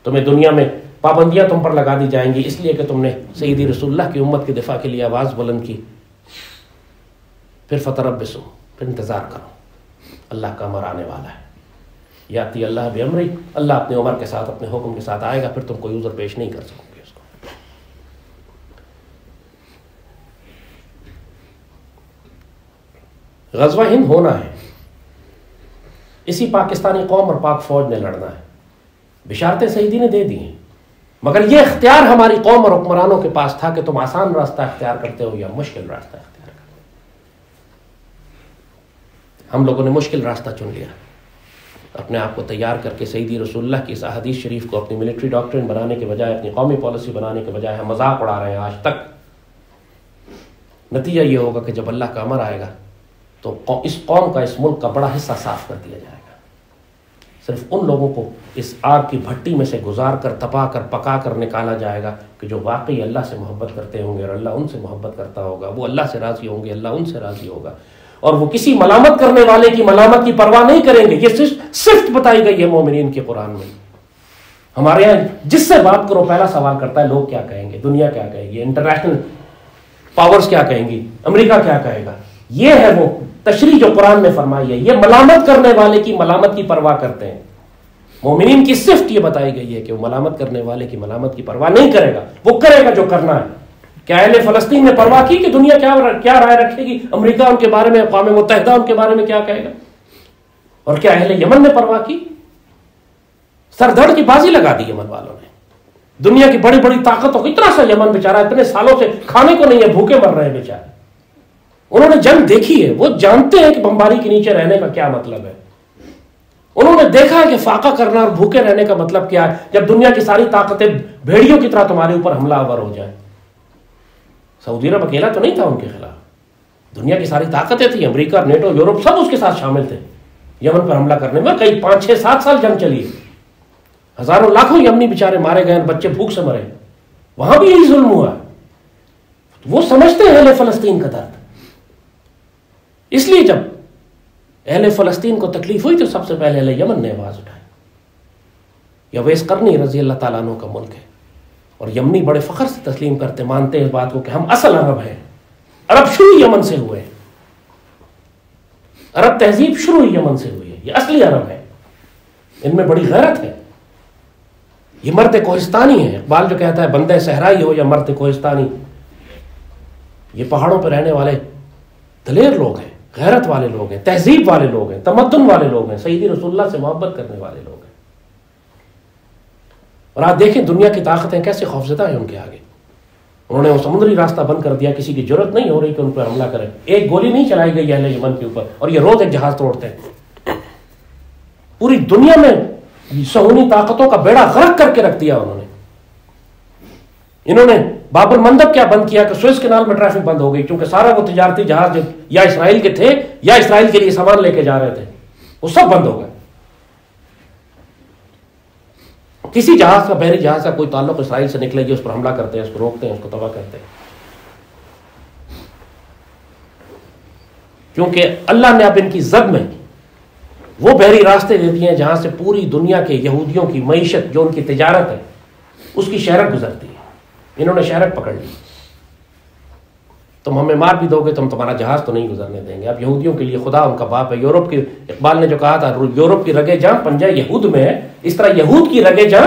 تمہیں دنیا میں پابندیاں تم پر لگا دی جائیں گی، اس لیے کہ تم نے سیدی رسول اللہ کی امت کے دفاع کے لیے آواز بلند کی، پھر فتربصوا، پھر انتظار کرو، اللہ کا امر آنے والا ہے۔ یاتی اللہ بامری، اللہ اپنے عمر کے ساتھ، اپنے حکم کے ساتھ آئے گا، پھر تم کوئی عذر پیش نہیں کر سکو گے اس کو۔ غزوہ ہند ہونا ہے، اسی پاکستانی قوم اور پاک فوج نے لڑنا ہے، بشارتیں سیدی نے دے دی ہیں، مگر یہ اختیار ہماری قوم اور حکمرانوں کے پاس تھا کہ تم آسان راستہ اختیار کرتے ہو یا مشکل راستہ اختیار کرتے ہو۔ ہم لوگوں نے مشکل راستہ چن لیا، اپنے آپ کو تیار کر کے سیدی رسول اللہ کی اس احادیث شریف کو اپنی ملٹری ڈاکٹرن بنانے کے بجائے، اپنی قومی پالیسی بنانے کے بجائے ہم مذاق اڑا رہے ہیں آج تک۔ نتیجہ یہ ہوگا کہ جب اللہ کا امر آئے گا تو اس قوم کا، اس ملک کا بڑا حصہ صاف کر دیا جائے گا۔ صرف ان لوگوں کو اس آگ کی بھٹی میں سے گزار کر، تپا کر، پکا کر نکالا جائے گا کہ جو واقعی اللہ سے محبت کرتے ہوں گے اور اللہ ان سے محبت کرتا ہوگا، وہ اللہ سے راضی ہوں گے، اللہ ان سے راضی ہوگا، اور وہ کسی ملامت کرنے والے کی ملامت کی پرواہ نہیں کریں گے۔ یہ صرف بتائی گئی ہے مومنین کے قرآن میں۔ ہمارے یہاں جس سے بات کرو پہلا سوال کرتا ہے لوگ کیا کہیں گے، دنیا کیا کہے گی، انٹرنیشنل پاورز کیا کہیں گی، امریکہ کیا کہے گا۔ یہ ہے وہ تشریح جو قرآن میں فرمائی ہے، یہ ملامت کرنے والے کی ملامت کی پرواہ کرتے ہیں۔ مومنین کی صفت یہ بتائی گئی ہے کہ وہ ملامت کرنے والے کی ملامت کی پرواہ نہیں کرے گا، وہ کرے گا جو کرنا ہے۔ کیا اہل فلسطین نے پرواہ کی کہ دنیا کیا رائے رکھے گی، امریکہ ان کے بارے میں، اقوام متحدہ ان کے بارے میں کیا کہے گا؟ اور کیا اہل یمن نے پرواہ کی؟ سر دھڑ کی بازی لگا دی یمن والوں نے۔ دنیا کی بڑی بڑی طاقتوں کو، اتنا سا یمن بیچارہ اتنے سالوں سے کھانے کو نہیں ہے، بھوکے مر رہے ہیں بیچارے۔ انہوں نے جنگ دیکھی ہے، وہ جانتے ہیں کہ بمباری کے نیچے رہنے کا کیا مطلب ہے۔ انہوں نے دیکھا ہے کہ فاقہ کرنا اور بھوکے رہنے کا مطلب کیا ہے، جب دنیا کی ساری طاقتیں بھیڑیوں کی طرح تمہارے اوپر حملہ آور ہو جائیں۔ سعودی عرب اکیلا تو نہیں تھا ان کے خلاف، دنیا کی ساری طاقتیں تھیں، امریکہ، نیٹو، یورپ، سب اس کے ساتھ شامل تھے، یمن پر حملہ کرنے میں. کئی 5 6 7 سال جنگ چلی, ہزاروں لاکھوں یمنی بیچارے مارے گئے, بچے بھوک سے مرے. وہاں بھی یہی ظلم ہوا. وہ سمجھتے ہیں اہل فلسطین کا درد. اس لیے جب اہل فلسطین کو تکلیف ہوئی تو سب سے پہلے اہل یمن نے آواز اٹھائی. اویس قرنی رضی اللہ تعالیٰ عنہ کا ملک ہے, اور یمنی بڑے فخر سے تسلیم کرتے, مانتے ہیں اس بات کو کہ ہم اصل عرب ہیں. عرب شروع یمن سے ہوئے, عرب تہذیب شروع یمن سے ہوئی ہے, یہ اصلی عرب ہے, ان میں بڑی غیرت ہے. یہ مرد کوہستانی ہے. اقبال جو کہتا ہے بندہ صحرائی ہو یا مرد کوہستانی, یہ پہاڑوں پہ رہنے والے دلیر لوگ ہیں, غیرت والے لوگ ہیں, تہذیب والے لوگ ہیں, تمدن والے لوگ ہیں, سیدی رسول اللہ سے محبت کرنے والے لوگ ہیں. اور آپ دیکھیں دنیا کی طاقتیں کیسے خوفزدہ ہیں ان کے آگے. انہوں نے وہ سمندری راستہ بند کر دیا, کسی کی ضرورت نہیں ہو رہی کہ ان پر حملہ کرے. ایک گولی نہیں چلائی گئی اہل یمن کے اوپر, اور یہ روز ایک جہاز توڑتے ہیں. پوری دنیا میں صہیونی طاقتوں کا بیڑا غرق کر کے رکھ دیا انہوں نے باب المندب کیا بند کیا کہ سوئس کینال میں ٹریفک بند ہو گئی, کیونکہ سارا وہ تجارتی جہاز یا اسرائیل کے تھے یا اسرائیل کے لیے سامان لے کے جا رہے تھے, وہ سب بند ہو گئے. کسی جہاز کا, بحری جہاز کا کوئی تعلق اسرائیل سے نکلے گی اس پر حملہ کرتے ہیں, اس کو روکتے ہیں, اس کو تباہ کرتے ہیں. کیونکہ اللہ نے اب ان کی زد میں وہ بحری راستے دے دیے ہیں جہاں سے پوری دنیا کے یہودیوں کی معیشت, جو ان کی تجارت ہے, اس کی شہرت گزرتی ہے. انہوں نے شہرت پکڑ لی. تم ہمیں مار بھی دو گے تو ہم تمہارا جہاز تو نہیں گزرنے دیں گے. اب یہودیوں کے لیے خدا ان کا باپ ہے. یورپ کی, اقبال نے جو کہا تھا, یورپ کی رگے جاں پنجہ یہود میں ہے, اس طرح یہود کی رگے جاں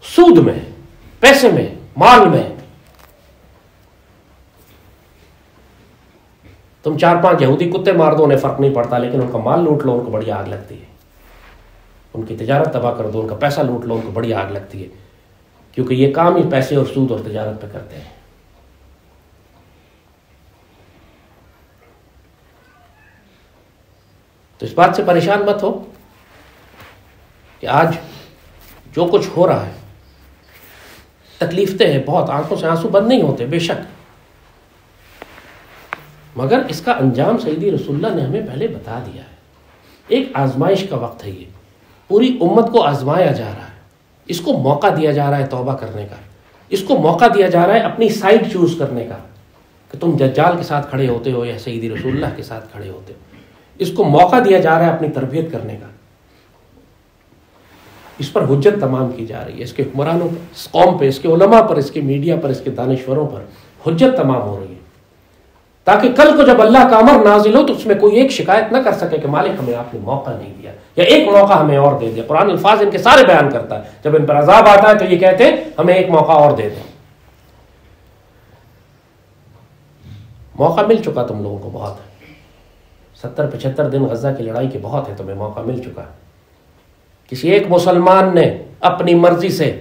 سود میں, پیسے میں, مال میں. تم 4-5 یہودی کتے مار دو, انہیں فرق نہیں پڑتا, لیکن ان کا مال لوٹ لو, ان کو بڑی آگ لگتی ہے. ان کی تجارت تباہ کر دو, ان کا پیسہ لوٹ لو, ان کو بڑی آگ لگتی ہے. کیونکہ یہ کام ہی پیسے اور سود اور تجارت پہ کرتے ہیں. تو اس بات سے پریشان مت ہو کہ آج جو کچھ ہو رہا ہے, تکلیف دہ ہے بہت, آنکھوں سے آنسو بند نہیں ہوتے بے شک, مگر اس کا انجام سیدی رسول اللہ نے ہمیں پہلے بتا دیا ہے. ایک آزمائش کا وقت ہے, یہ پوری امت کو آزمایا جا رہا ہے. اس کو موقع دیا جا رہا ہے توبہ کرنے کا, اس کو موقع دیا جا رہا ہے اپنی سائڈ چوز کرنے کا, کہ تم دجال کے ساتھ کھڑے ہوتے ہو یا سیدی رسول اللہ کے ساتھ کھڑے ہوتے ہو. اس کو موقع دیا جا رہا ہے اپنی تربیت کرنے کا. اس پر حجت تمام کی جا رہی ہے, اس کے حکمرانوں پر, اس قوم پہ, اس کے علماء پر, اس کے میڈیا پر, اس کے دانشوروں پر حجت تمام ہو رہی ہے, تاکہ کل کو جب اللہ کا امر نازل ہو تو اس میں کوئی ایک شکایت نہ کر سکے کہ مالک ہمیں آپ نے موقع نہیں دیا, یا ایک موقع ہمیں اور دے دیا. قرآن الفاظ ان کے سارے بیان کرتا ہے. جب ان پر عذاب آتا ہے تو یہ کہتے ہیں ہمیں ایک موقع اور دے دیں. موقع مل چکا تم لوگوں کو بہت ہے, 70-75 دن غزہ کی لڑائی کے بہت ہے, تمہیں موقع مل چکا. کسی ایک مسلمان نے اپنی مرضی سے,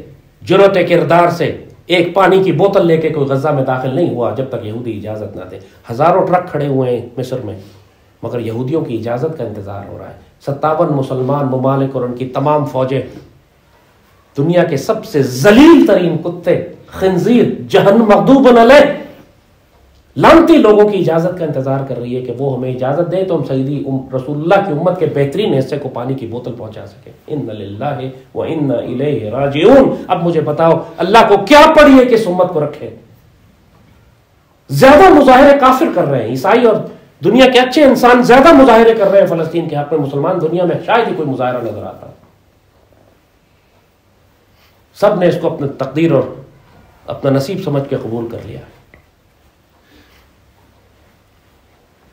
جرأت کردار سے ایک پانی کی بوتل لے کے کوئی غزہ میں داخل نہیں ہوا جب تک یہودی اجازت نہ دے. ہزاروں ٹرک کھڑے ہوئے ہیں مصر میں, مگر یہودیوں کی اجازت کا انتظار ہو رہا ہے. 57 مسلمان ممالک اور ان کی تمام فوجیں, دنیا کے سب سے ذلیل ترین کتے, خنزیر, جہنم مغضوب علیہ, لعنتی لوگوں کی اجازت کا انتظار کر رہی ہے کہ وہ ہمیں اجازت دے تو ہم سیدی رسول اللہ کی امت کے بہترین حصے کو پانی کی بوتل پہنچا سکیں. ان للہ و انا الیہ راجعون. اب مجھے بتاؤ اللہ کو کیا پڑی ہے کہ اس امت کو رکھے؟ زیادہ مظاہرے کافر کر رہے ہیں عیسائی, اور دنیا کے اچھے انسان زیادہ مظاہرے کر رہے ہیں فلسطین کے حق میں. مسلمان دنیا میں شاید ہی کوئی مظاہرہ نظر آتا. سب نے اس کو اپنے تقدیر اور اپنا نصیب سمجھ کے قبول کر لیا.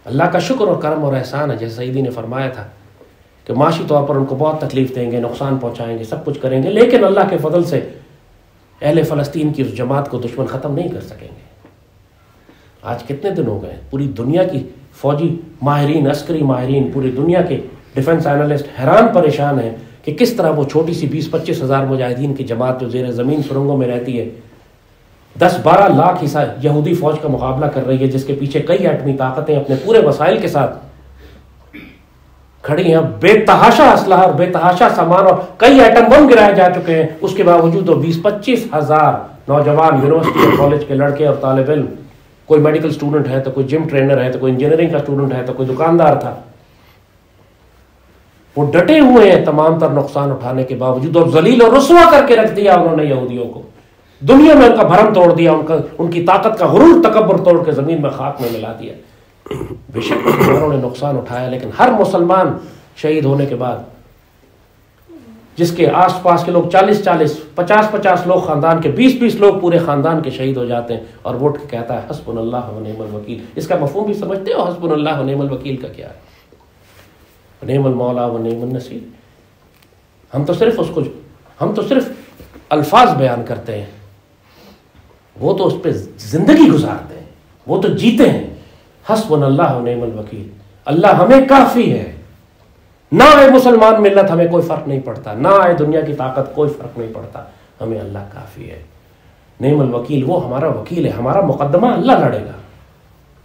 اللہ کا شکر اور کرم اور احسان ہے, جیسے سیدی نے فرمایا تھا کہ معاشی طور پر ان کو بہت تکلیف دیں گے, نقصان پہنچائیں گے, سب کچھ کریں گے, لیکن اللہ کے فضل سے اہل فلسطین کی اس جماعت کو دشمن ختم نہیں کر سکیں گے. آج کتنے دن ہو گئے, پوری دنیا کی فوجی ماہرین, عسکری ماہرین, پوری دنیا کے ڈیفنس اینالسٹ حیران پریشان ہیں کہ کس طرح وہ چھوٹی سی 20-25 ہزار مجاہدین کی جماعت جو زیر زمین سرنگوں میں رہتی ہے 10-12 لاکھ حصہ یہودی فوج کا مقابلہ کر رہی ہے, جس کے پیچھے کئی ایٹمی طاقتیں اپنے پورے وسائل کے ساتھ کھڑی ہیں, بے تحاشا اسلحہ اور بے تحاشا سامان, اور کئی ایٹم بم گرائے جا چکے ہیں. اس کے باوجود 20-25 ہزار نوجوان یونیورسٹی اور کالج کے لڑکے اور طالب علم, کوئی میڈیکل اسٹوڈنٹ ہے تو کوئی جم ٹرینر ہے تو کوئی انجینئرنگ کا اسٹوڈنٹ ہے تو کوئی دکاندار تھا, وہ ڈٹے ہوئے ہیں تمام تر نقصان اٹھانے کے باوجود، اور ذلیل اور رسوا کر کے رکھ دیا انہوں نے یہودیوں کو، دنیا میں ان کا بھرم توڑ دیا، ان کی طاقت کا غرور تکبر توڑ کے زمین میں خاک میں ملا دیا۔ بے شک مسلمانوں نے نقصان اٹھایا، لیکن ہر مسلمان شہید ہونے کے بعد جس کے آس پاس کے لوگ 40 50 لوگ خاندان کے 20 لوگ پورے خاندان کے شہید ہو جاتے ہیں، اور وہ اٹھ کے کہتا ہے حسبنا اللہ و نعم الوکیل۔ اس کا مفہوم بھی سمجھتے ہو حسبنا اللہ و نعم الوکیل کا کیا ہے؟ نعم المولا و نعم النصیر۔ ہم تو صرف الفاظ بیان کرتے ہیں، وہ تو اس پہ زندگی گزارتے ہیں، وہ تو جیتے ہیں۔ حسبنا اللہ و نعم الوکیل، اللہ ہمیں کافی ہے، نہ آئے مسلمان ملت ہمیں کوئی فرق نہیں پڑتا، نہ آئے دنیا کی طاقت کوئی فرق نہیں پڑتا، ہمیں اللہ کافی ہے۔ نعم الوکیل، وہ ہمارا وکیل ہے، ہمارا مقدمہ اللہ لڑے گا۔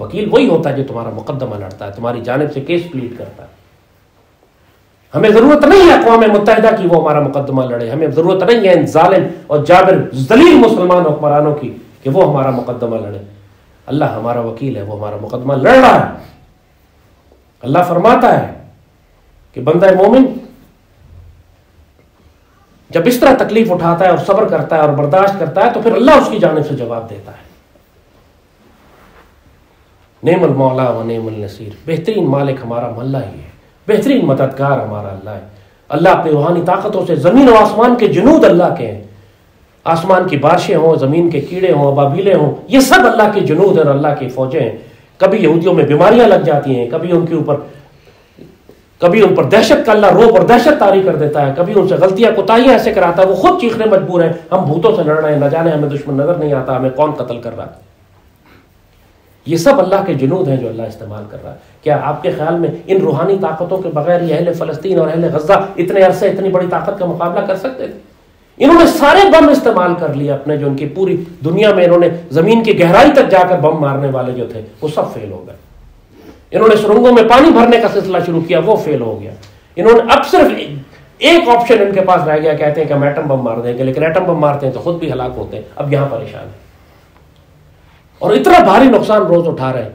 وکیل وہی ہوتا ہے جو تمہارا مقدمہ لڑتا ہے، تمہاری جانب سے کیس پلیڈ کرتا ہے۔ ہمیں ضرورت نہیں ہے اقوام متحدہ کی وہ ہمارا مقدمہ لڑے، ہمیں ضرورت نہیں ہے ان ظالم اور جابر ذلیل مسلمان حکمرانوں کی کہ وہ ہمارا مقدمہ لڑے۔ اللہ ہمارا وکیل ہے، وہ ہمارا مقدمہ لڑ رہا ہے۔ اللہ فرماتا ہے کہ بندہ مومن جب اس طرح تکلیف اٹھاتا ہے اور صبر کرتا ہے اور برداشت کرتا ہے تو پھر اللہ اس کی جانب سے جواب دیتا ہے۔ نعم المولا و نعم النصیر، بہترین مالک ہمارا اللہ ہی ہے، بہترین مددگار ہمارا اللہ ہے۔ اللہ اپنی روحانی طاقتوں سے، زمین و آسمان کے جنود اللہ کے ہیں، آسمان کی بارشیں ہوں، زمین کے کیڑے ہوں، ابابیلیں ہوں، یہ سب اللہ کے جنود اور اللہ کی فوجیں ہیں۔ کبھی یہودیوں میں بیماریاں لگ جاتی ہیں، کبھی ان پر دہشت کا اللہ روب اور دہشت طاری کر دیتا ہے، کبھی ان سے غلطیاں کوتاہیاں ایسے کراتا ہے وہ خود چیخنے مجبور ہیں، ہم بھوتوں سے لڑ رہے ہیں، نہ جانے ہمیں دشمن نظر نہیں آتا، ہمیں کون قتل کر رہا ہے۔ یہ سب اللہ کے جنود ہیں جو اللہ استعمال کر رہا ہے۔ کیا آپ کے خیال میں ان روحانی طاقتوں کے بغیر یہ اہل فلسطین اور اہل غزہ اتنے عرصے اتنی بڑی طاقت کا مقابلہ کر سکتے تھے؟ انہوں نے سارے بم استعمال کر لیے اپنے، جو ان کی پوری دنیا میں انہوں نے زمین کی گہرائی تک جا کر بم مارنے والے جو تھے وہ سب فیل ہو گئے۔ انہوں نے سرنگوں میں پانی بھرنے کا سلسلہ شروع کیا، وہ فیل ہو گیا۔ انہوں نے اب صرف ایک آپشن ان کے پاس رہ گیا، کہتے ہیں کہ ہم ایٹم بم مار دیں گے، لیکن ایٹم بم مارتے ہیں تو خود بھی ہلاک ہوتے ہیں، اب یہاں پریشان ہیں اور اتنا بھاری نقصان روز اٹھا رہے ہیں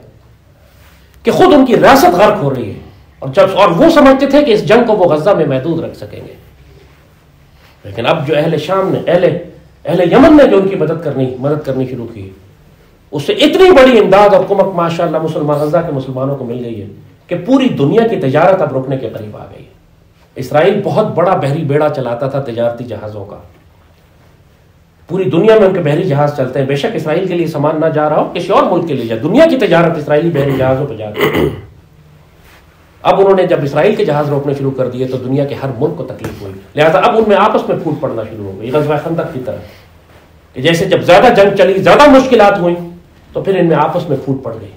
کہ خود ان کی ریاست غرق ہو رہی ہے، اور وہ سمجھتے تھے کہ اس جنگ کو وہ غزہ میں محدود رکھ سکیں گے، لیکن اب جو اہل شام نے، اہل یمن نے جو ان کی مدد کرنی شروع کی، اس سے اتنی بڑی امداد اور کمک ماشاءاللہ غزہ کے مسلمانوں کو مل گئی ہے کہ پوری دنیا کی تجارت اب رکنے کے قریب آ گئی ہے۔ اسرائیل بہت بڑا بحری بیڑا چلاتا تھا تجارتی جہازوں کا، پوری دنیا میں ان کے بحری جہاز چلتے ہیں، بے شک اسرائیل کے لیے سامان نہ جا رہا ہو، کسی اور ملک کے لیے جائے، دنیا کی تجارت اسرائیلی بحری جہازوں پہ جاتی ہے۔ اب انہوں نے جب اسرائیل کے جہاز روکنے شروع کر دیے تو دنیا کے ہر ملک کو تکلیف ہوئی، لہذا اب ان میں آپس میں پھوٹ پڑنا شروع ہو گئی، غزوہ خندق کی طرح کہ جیسے جب زیادہ جنگ چلی، زیادہ مشکلات ہوئیں تو پھر ان میں آپس میں پھوٹ پڑ گئی،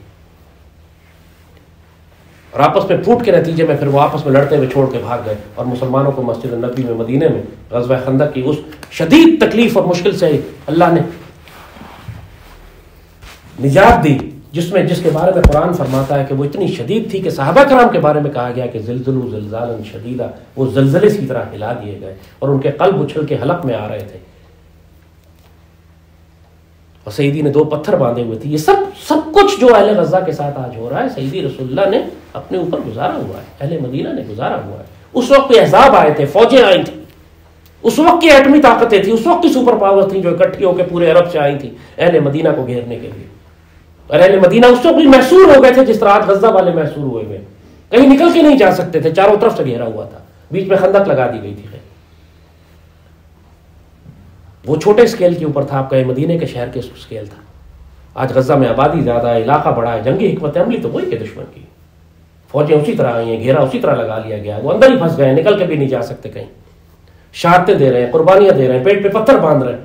اور آپس میں پھوٹ کے نتیجے میں پھر وہ آپس میں لڑتے ہوئے چھوڑ کے بھاگ گئے، اور مسلمانوں کو مسجد نبوی میں مدینے میں غزوہ خندق کی اس شدید تکلیف اور مشکل سے اللہ نے نجات دی، جس کے بارے میں قرآن فرماتا ہے کہ وہ اتنی شدید تھی کہ صحابہ کرام کے بارے میں کہا گیا کہ زلزلوا زلزالا شدیدا، وہ زلزلے کی طرح ہلا دیے گئے اور ان کے قلب اچھل کے حلق میں آ رہے تھے، اور سیدی نے 2 پتھر باندھے ہوئے تھے۔ یہ سب کچھ جو اہل غزہ کے ساتھ آج ہو رہا ہے، سیدی رسول اللہ نے اپنے اوپر گزارا ہوا ہے، اہل مدینہ نے گزارا ہوا ہے۔ اس وقت پہ احزاب آئے تھے، فوجیں آئی تھیں، اس وقت کی ایٹمی طاقتیں تھیں، اس وقت کی سپر پاور تھیں جو اکٹھی ہو کے پورے عرب سے آئی تھیں اہل مدینہ کو گھیرنے کے لیے، اور اہل مدینہ اس وقت بھی محصور ہو گئے تھے جس طرح آج غزہ والے محصور ہوئے ہوئے، کہیں نکل کے نہیں جا سکتے تھے، چاروں طرف سے گھیرا ہوا تھا، بیچ میں خندق لگا دی گئی تھی۔ وہ چھوٹے اسکیل کے اوپر تھا، آپ کا مدینے کے شہر کے اسکیل تھا۔ آج غزہ میں آبادی زیادہ ہے، علاقہ بڑا ہے، جنگی حکمت عملی تو وہی ہے دشمن کی، فوجیں اسی طرح آئی ہیں، گھیرا اسی طرح لگا لیا گیا ہے، وہ اندر ہی پھنس گئے ہیں، نکل کے بھی نہیں جا سکتے کہیں، شہادتیں دے رہے ہیں، قربانیاں دے رہے ہیں، پیٹ پہ پتھر باندھ رہے ہیں۔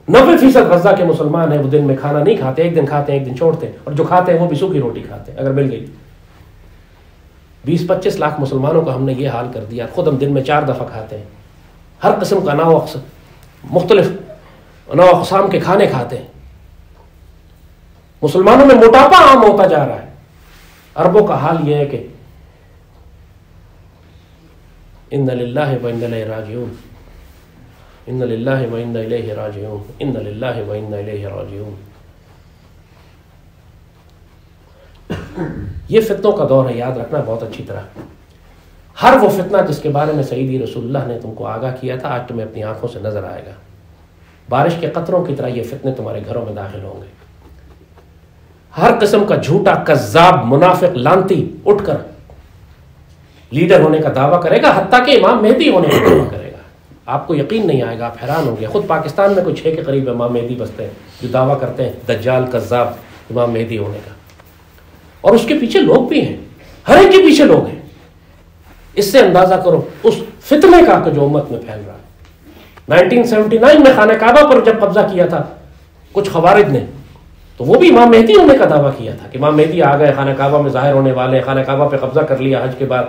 90% غزہ کے مسلمان ہیں وہ دن میں کھانا نہیں کھاتے، ایک دن کھاتے ہیں ایک دن چھوڑتے ہیں، اور جو کھاتے ہیں وہ بھی سوکھی روٹی کھاتے ہیں اگر مل گئی۔ 20-25 لاکھ مسلمانوں کو ہم نے یہ حال کر دیا، خود ہم دن میں 4 دفعہ کھاتے ہیں، ہر قسم کا مختلف نوع اقسام کے کھانے کھاتے ہیں۔ مسلمانوں میں موٹاپا عام ہوتا جا رہا ہے۔ عربوں کا حال یہ ہے کہ ان للہ و انا الیہ راجعون، ان للہ و انا الیہ راجعون، ان للہ و انا الیہ راجعون۔ یہ فتنوں کا دور ہے، یاد رکھنا بہت اچھی طرح۔ ہر وہ فتنہ جس کے بارے میں سیدی رسول اللہ نے تم کو آگاہ کیا تھا، آج تمہیں اپنی آنکھوں سے نظر آئے گا۔ بارش کے قطروں کی طرح یہ فتنے تمہارے گھروں میں داخل ہوں گے۔ ہر قسم کا جھوٹا کذاب منافق لانتی اٹھ کر لیڈر ہونے کا دعویٰ کرے گا، حتیٰ کہ امام مہدی ہونے کا دعویٰ کرے گا۔ آپ کو یقین نہیں آئے گا، آپ حیران ہوں گے۔ خود پاکستان میں کوئی 6 کے قریب امام مہدی بستے ہیں جو دعویٰ کرتے ہیں دجال کذاب امام مہدی ہونے کا، اور اس کے پیچھے لوگ بھی ہیں، ہر ایک کے پیچھے لوگ ہیں۔ اس سے اندازہ کرو اس فتنے کا کہ جو امت میں پھیل رہا ہے۔ 1979 میں خانہ کعبہ پر جب قبضہ کیا تھا کچھ خوارج نے، تو وہ بھی امام مہدی ہونے کا دعویٰ کیا تھا کہ امام مہدی آ گئے، خانہ کعبہ میں ظاہر ہونے والے، خانہ کعبہ پہ قبضہ کر لیا حج کے بعد۔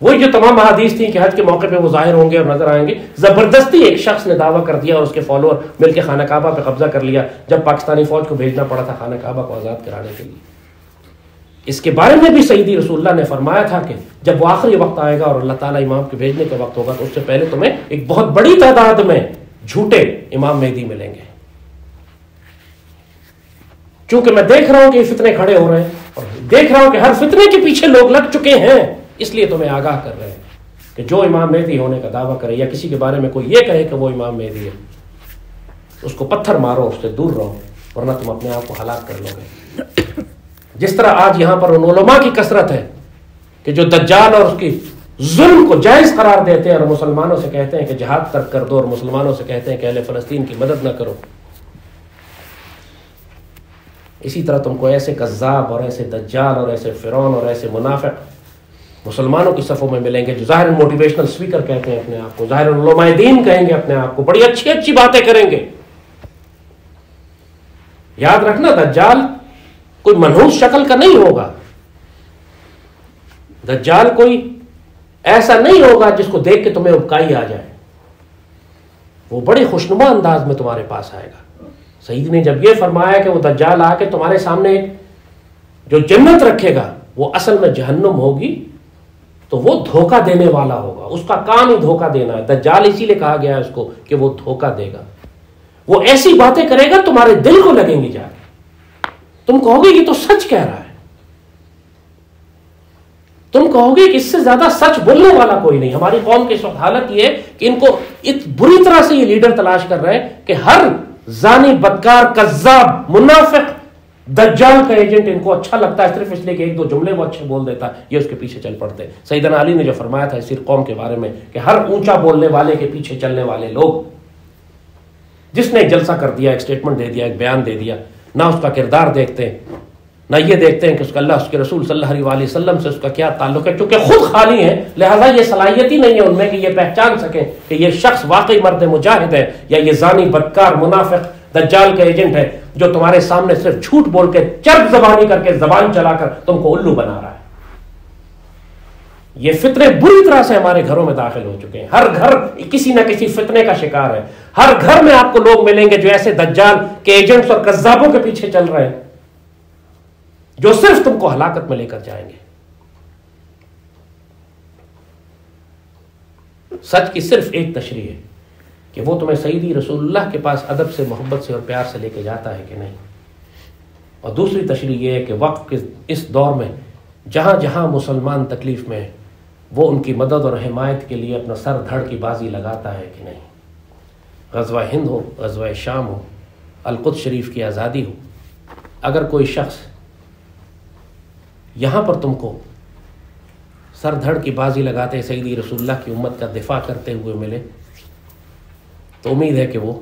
وہی جو تمام احادیث تھیں کہ حج کے موقع پہ وہ ظاہر ہوں گے اور نظر آئیں گے، زبردستی ایک شخص نے دعویٰ کر دیا اور اس کے فالوور مل کے خانہ کعبہ پہ قبضہ کر لیا، جب پاکستانی فوج کو بھیجنا پڑا تھا خانہ کعبہ کو آزاد کرانے کے لیے۔ اس کے بارے میں بھی سیدی رسول اللہ نے فرمایا تھا کہ جب وہ آخری وقت آئے گا اور اللہ تعالیٰ امام کے بھیجنے کا وقت ہوگا تو اس سے پہلے تمہیں ایک بہت بڑی تعداد میں جھوٹے امام مہدی ملیں گے۔ چونکہ میں دیکھ رہا ہوں کہ یہ فتنے کھڑے ہو رہے ہیں اور دیکھ رہا ہوں کہ ہر فتنے کے پیچھے لوگ لگ چکے ہیں، اس لیے تمہیں آگاہ کر رہے ہیں کہ جو امام مہدی ہونے کا دعویٰ کرے یا کسی کے بارے میں کوئی یہ کہے کہ وہ امام مہدی ہے، اس کو پتھر مارو، اس سے دور رہو، ورنہ تم اپنے آپ کو ہلاک کر لو گے۔ جس طرح آج یہاں پر ان علماء کی کثرت ہے کہ جو دجال اور اس کی ظلم کو جائز قرار دیتے ہیں اور مسلمانوں سے کہتے ہیں کہ جہاد ترک کر دو، اور مسلمانوں سے کہتے ہیں کہ اہل فلسطین کی مدد نہ کرو، اسی طرح تم کو ایسے کذاب اور ایسے دجال اور ایسے فرعون اور ایسے منافق مسلمانوں کی صفوں میں ملیں گے جو ظاہر موٹیویشنل اسپیکر کہتے ہیں اپنے آپ کو، ظاہر علماء دین کہیں گے اپنے آپ کو، بڑی اچھی اچھی باتیں کریں گے۔ یاد رکھنا دجال کوئی منحوس شکل کا نہیں ہوگا، دجال کوئی ایسا نہیں ہوگا جس کو دیکھ کے تمہیں ابکائی آ جائے، وہ بڑے خوشنما انداز میں تمہارے پاس آئے گا۔ سعید نے جب یہ فرمایا کہ وہ دجال آ کے تمہارے سامنے جو جنت رکھے گا وہ اصل میں جہنم ہوگی، تو وہ دھوکہ دینے والا ہوگا، اس کا کام ہی دھوکہ دینا ہے۔ دجال اسی لیے کہا گیا ہے اس کو کہ وہ دھوکہ دے گا، وہ ایسی باتیں کرے گا تمہارے دل کو لگیں گی جا کے، تم کہو گے یہ تو سچ کہہ رہا ہے، تم کہو گے کہ اس سے زیادہ سچ بولنے والا کوئی نہیں۔ ہماری قوم کی اس وقت حالت یہ ہے کہ ان کو بری طرح سے یہ لیڈر تلاش کر رہے ہیں کہ ہر زانی، بدکار، کذاب، منافق، دجال کا ایجنٹ ان کو اچھا لگتا ہے صرف اس لیے کہ ایک دو جملے وہ اچھے بول دیتا ہے، یہ اس کے پیچھے چل پڑتے ہیں۔ سیدنا علی نے جو فرمایا تھا اسی قوم کے بارے میں کہ ہر اونچا بولنے والے کے پیچھے چلنے والے لوگ، جس نے ایک جلسہ کر دیا، ایک سٹیٹمنٹ دے دیا، ایک بیان دے دیا، نہ اس کا کردار دیکھتے ہیں، نہ یہ دیکھتے ہیں کہ اس کا اللہ، اس کے رسول صلی اللہ علیہ وسلم سے اس کا کیا تعلق ہے، چونکہ خود خالی ہیں لہذا یہ صلاحیت ہی نہیں ہے ان میں کہ یہ پہچان سکیں کہ یہ شخص واقعی مرد مجاہد ہے یا یہ زانی، بدکار، منافق، دجال کا ایجنٹ ہے جو تمہارے سامنے صرف جھوٹ بول کے، چرب زبانی کر کے، زبان چلا کر تم کو الو بنا رہا ہے۔ یہ فتنے بری طرح سے ہمارے گھروں میں داخل ہو چکے ہیں، ہر گھر کسی نہ کسی فتنے کا شکار ہے، ہر گھر میں آپ کو لوگ ملیں گے جو ایسے دجال کے ایجنٹس اور کذابوں کے پیچھے چل رہے ہیں جو صرف تم کو ہلاکت میں لے کر جائیں گے۔ سچ کی صرف ایک تشریح ہے کہ وہ تمہیں سیدی رسول اللہ کے پاس ادب سے، محبت سے اور پیار سے لے کے جاتا ہے کہ نہیں، اور دوسری تشریح یہ ہے کہ وقت کے اس دور میں جہاں جہاں مسلمان تکلیف میں ہے وہ ان کی مدد اور حمایت کے لیے اپنا سر دھڑ کی بازی لگاتا ہے کہ نہیں۔ غزوہ ہند ہو، غزوہ شام ہو، القدس شریف کی آزادی ہو، اگر کوئی شخص یہاں پر تم کو سر دھڑ کی بازی لگاتے سیدی رسول اللہ کی امت کا دفاع کرتے ہوئے ملے تو امید ہے کہ وہ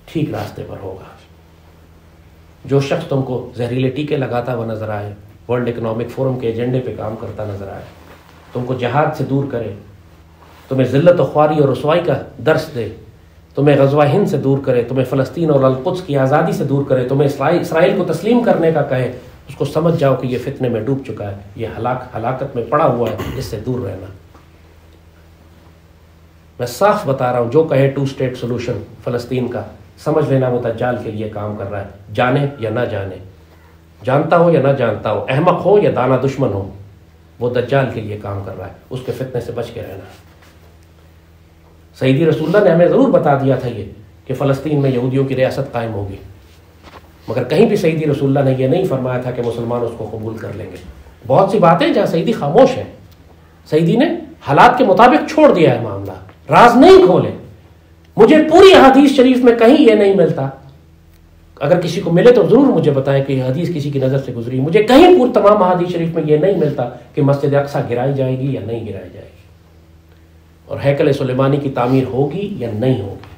ٹھیک راستے پر ہوگا۔ جو شخص تم کو زہریلے ٹیکے لگاتا ہوا نظر آئے، ورلڈ اکنامک فورم کے ایجنڈے پہ کام کرتا نظر آئے، تم کو جہاد سے دور کرے، تمہیں ذلت و خواری اور رسوائی کا درس دے، تمہیں غزوہ ہند سے دور کرے، تمہیں فلسطین اور القدس کی آزادی سے دور کرے، تمہیں اسرائیل کو تسلیم کرنے کا کہے، اس کو سمجھ جاؤ کہ یہ فتنے میں ڈوب چکا ہے، یہ ہلاکت میں پڑا ہوا ہے، اس سے دور رہنا۔ میں صاف بتا رہا ہوں، جو کہے 2 اسٹیٹ سولوشن فلسطین کا، سمجھ لینا وہ دجال کے لیے کام کر رہا ہے، جانے یا نہ جانے، جانتا ہو یا نہ جانتا ہو، احمق ہو یا دانا دشمن ہو، وہ دجال کے لیے کام کر رہا ہے، اس کے فتنے سے بچ کے رہنا۔ سیدی رسول اللہ نے ہمیں ضرور بتا دیا تھا یہ کہ فلسطین میں یہودیوں کی ریاست قائم ہوگی، مگر کہیں بھی سیدی رسول اللہ نے یہ نہیں فرمایا تھا کہ مسلمان اس کو قبول کر لیں گے۔ بہت سی باتیں جہاں سیدی خاموش ہیں، سعیدی نے حالات کے مطابق چھوڑ دیا ہے معاملہ، راز نہیں کھولے. مجھے پوری احادیث شریف میں کہیں یہ نہیں ملتا، اگر کسی کو ملے تو ضرور مجھے بتائیں کہ یہ حدیث کسی کی نظر سے گزری. مجھے کہیں پور تمام احادیث شریف میں یہ نہیں ملتا کہ مسجد اقصی گرائی جائے گی یا نہیں گرائی جائے گی، اور ہیکل سلیمانی کی تعمیر ہوگی یا نہیں ہوگی.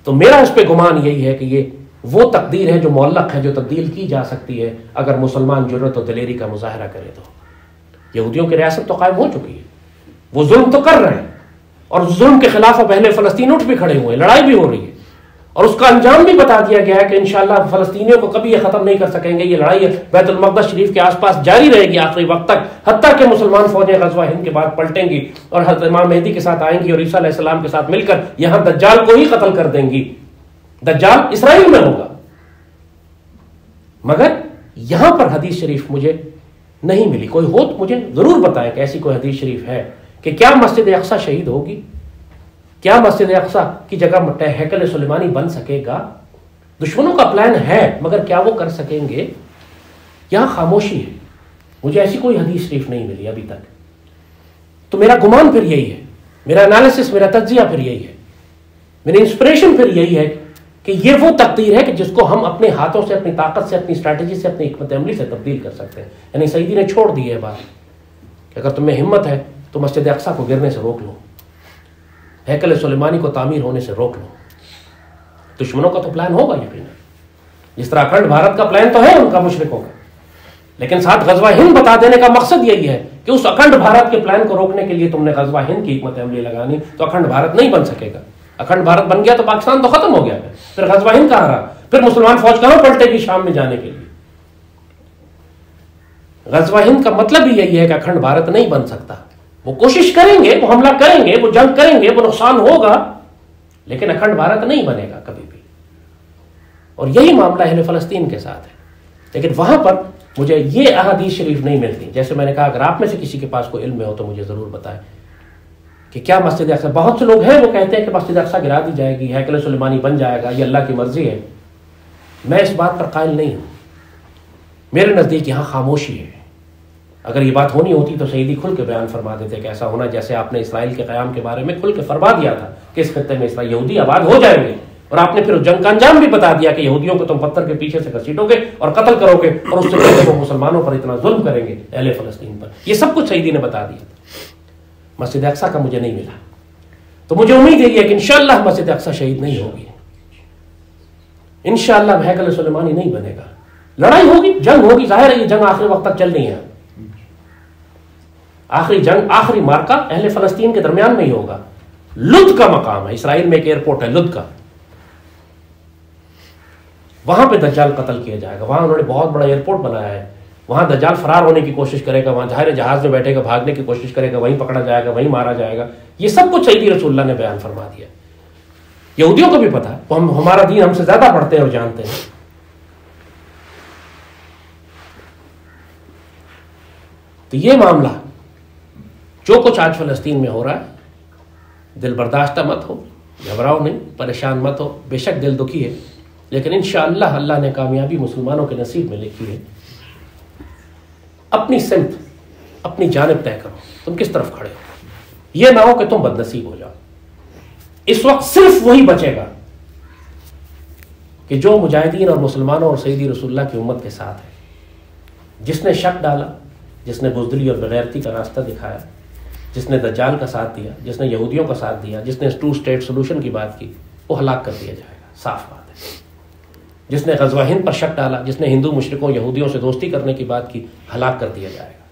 تو میرا اس پہ گمان یہی ہے کہ یہ وہ تقدیر ہے جو معلق ہے، جو تبدیل کی جا سکتی ہے اگر مسلمان جرأت و دلیری کا مظاہرہ کرے. تو یہودیوں کی ریاست تو قائم ہو چکی ہے، وہ ظلم تو کر رہے ہیں، اور ظلم کے خلاف اب اہل فلسطین اٹھ بھی کھڑے ہوئے ہیں، لڑائی بھی ہو رہی ہے، اور اس کا انجام بھی بتا دیا گیا ہے کہ انشاءاللہ فلسطینیوں کو کبھی یہ ختم نہیں کر سکیں گے. یہ لڑائی بیت المقدس شریف کے آس پاس جاری رہے گی آخری وقت تک، حتیٰ کہ مسلمان فوجیں غزوہ ہند کے بعد پلٹیں گی اور حضرت امام مہدی کے ساتھ آئیں گی اور عیسیٰ علیہ السلام کے ساتھ مل کر یہاں دجال کو ہی قتل کر دیں گی. دجال اسرائیل میں ہوگا. مگر یہاں پر حدیث شریف مجھے نہیں ملی. کوئی ہو تو مجھے ضرور بتائیں کہ ایسی کوئی حدیث شریف ہے کہ کیا مسجد اقصی شہید ہوگی، کیا مسجد اقصی کی جگہ ہیکل سلیمانی بن سکے گا. دشمنوں کا پلان ہے مگر کیا وہ کر سکیں گے؟ یہاں خاموشی ہے. مجھے ایسی کوئی حدیث شریف نہیں ملی ابھی تک. تو میرا گمان پھر یہی ہے، میرا انالیسس، میرا تجزیہ پھر یہی ہے، میری انسپریشن پھر یہی ہے کہ یہ وہ تقدیر ہے کہ جس کو ہم اپنے ہاتھوں سے، اپنی طاقت سے، اپنی اسٹریٹجی سے، اپنی حکمت عملی سے تبدیل کر سکتے ہیں. یعنی سعیدی نے چھوڑ دی ہے بات کہ اگر تمہیں ہمت ہے تو مسجد اقصی کو گرنے سے روک لو، ہیکل سلیمانی کو تعمیر ہونے سے روک لو. دشمنوں کا تو پلان ہوگا یقینا، جس طرح اکھنڈ بھارت کا پلان تو ہے ان کا مشرکوں کا، لیکن ساتھ غزوہ ہند بتا دینے کا مقصد یہی ہے کہ اس اکھنڈ بھارت کے پلان کو روکنے کے لیے تم نے غزوہ ہند کی حکمت عملی لگانی، تو اکھنڈ بھارت نہیں بن سکے گا. اکھنڈ بھارت بن گیا تو پاکستان تو ختم ہو گیا، پھر غزوہ ہند کہاں رہا، پھر مسلمان فوج کہاں پلٹے گی شام میں جانے کے لیے. غزوہ ہند کا مطلب ہی یہی ہے کہ اکھنڈ بھارت نہیں بن سکتا. وہ کوشش کریں گے، وہ حملہ کریں گے، وہ جنگ کریں گے، وہ نقصان ہوگا، لیکن اکھنڈ بھارت نہیں بنے گا کبھی بھی. اور یہی معاملہ اہل فلسطین کے ساتھ ہے. لیکن وہاں پر مجھے یہ احادیث شریف نہیں ملتی. جیسے میں نے کہا اگر آپ میں سے کسی کے پاس کوئی علم میں ہو تو مجھے ضرور بتائیں کہ کیا مسجد اقصی، بہت سے لوگ ہیں وہ کہتے ہیں کہ مسجد اقصی گرا دی جائے گی، ہیکل سلیمانی بن جائے گا، یہ اللہ کی مرضی ہے. میں اس بات پر قائل نہیں ہوں. میرے نزدیک یہاں خاموشی ہے. اگر یہ بات ہونی ہوتی تو سعیدی کھل کے بیان فرما دیتے کہ ایسا ہونا، جیسے آپ نے اسرائیل کے قیام کے بارے میں کھل کے فرما دیا تھا کہ اس خطے میں اسرائیل یہودی آباد ہو جائیں گے، اور آپ نے پھر جنگ کا انجام بھی بتا دیا کہ یہودیوں کو تم پتھر کے پیچھے سے گھسیٹو گے اور قتل کرو گے، اور اس سے پہلے وہ مسلمانوں پر اتنا ظلم کریں گے اہل فلسطین پر. یہ سب کچھ سعیدی نے بتا دیا. مسجد اقصی کا مجھے نہیں ملا. تو مجھے امید ہے کہ انشاءاللہ مسجد اقصی شہید نہیں ہوگی، انشاءاللہ ہیکل سلیمانی نہیں بنے گا. لڑائی ہوگی، جنگ ہوگی، ظاہر ہے یہ جنگ آخری وقت تک چلنی ہے. آخری جنگ، آخری مارکا اہل فلسطین کے درمیان میں ہی ہوگا. لد کا مقام ہے، اسرائیل میں ایک ایئرپورٹ ہے لد کا، وہاں پہ دجال قتل کیا جائے گا. وہاں انہوں نے بہت بڑا ایئرپورٹ بنایا ہے، وہاں دجال فرار ہونے کی کوشش کرے گا، وہاں ظاہر جہاز میں بیٹھے گا، بھاگنے کی کوشش کرے گا، وہیں پکڑا جائے گا، وہیں مارا جائے گا. یہ سب کچھ سیدی رسول اللہ نے بیان فرما دیا. یہودیوں کو بھی پتا ہے، ہمارا دین ہم سے زیادہ پڑھتے ہیں اور جانتے ہیں. تو یہ معاملہ جو کچھ آج فلسطین میں ہو رہا ہے، دل برداشتہ مت ہو، گھبراؤ نہیں، پریشان مت ہو. بے شک دل دکھی ہے، لیکن انشاءاللہ اللہ نے کامیابی مسلمانوں کے نصیب میں لکھی ہے. اپنی سمت، اپنی جانب طے کرو، تم کس طرف کھڑے ہو. یہ نہ ہو کہ تم بد نصیب ہو جاؤ. اس وقت صرف وہی بچے گا کہ جو مجاہدین اور مسلمانوں اور سیدی رسول اللہ کی امت کے ساتھ ہے. جس نے شک ڈالا، جس نے بزدلی اور بغیرتی کا راستہ دکھایا، جس نے دجال کا ساتھ دیا، جس نے یہودیوں کا ساتھ دیا، جس نے 2 اسٹیٹ سولوشن کی بات کی، وہ ہلاک کر دیا جائے گا. صاف بات ہے. جس نے غزوہ ہند پر شک ڈالا، جس نے ہندو مشرکوں یہودیوں سے دوستی کرنے کی بات کی، ہلاک کر دیا جائے گا.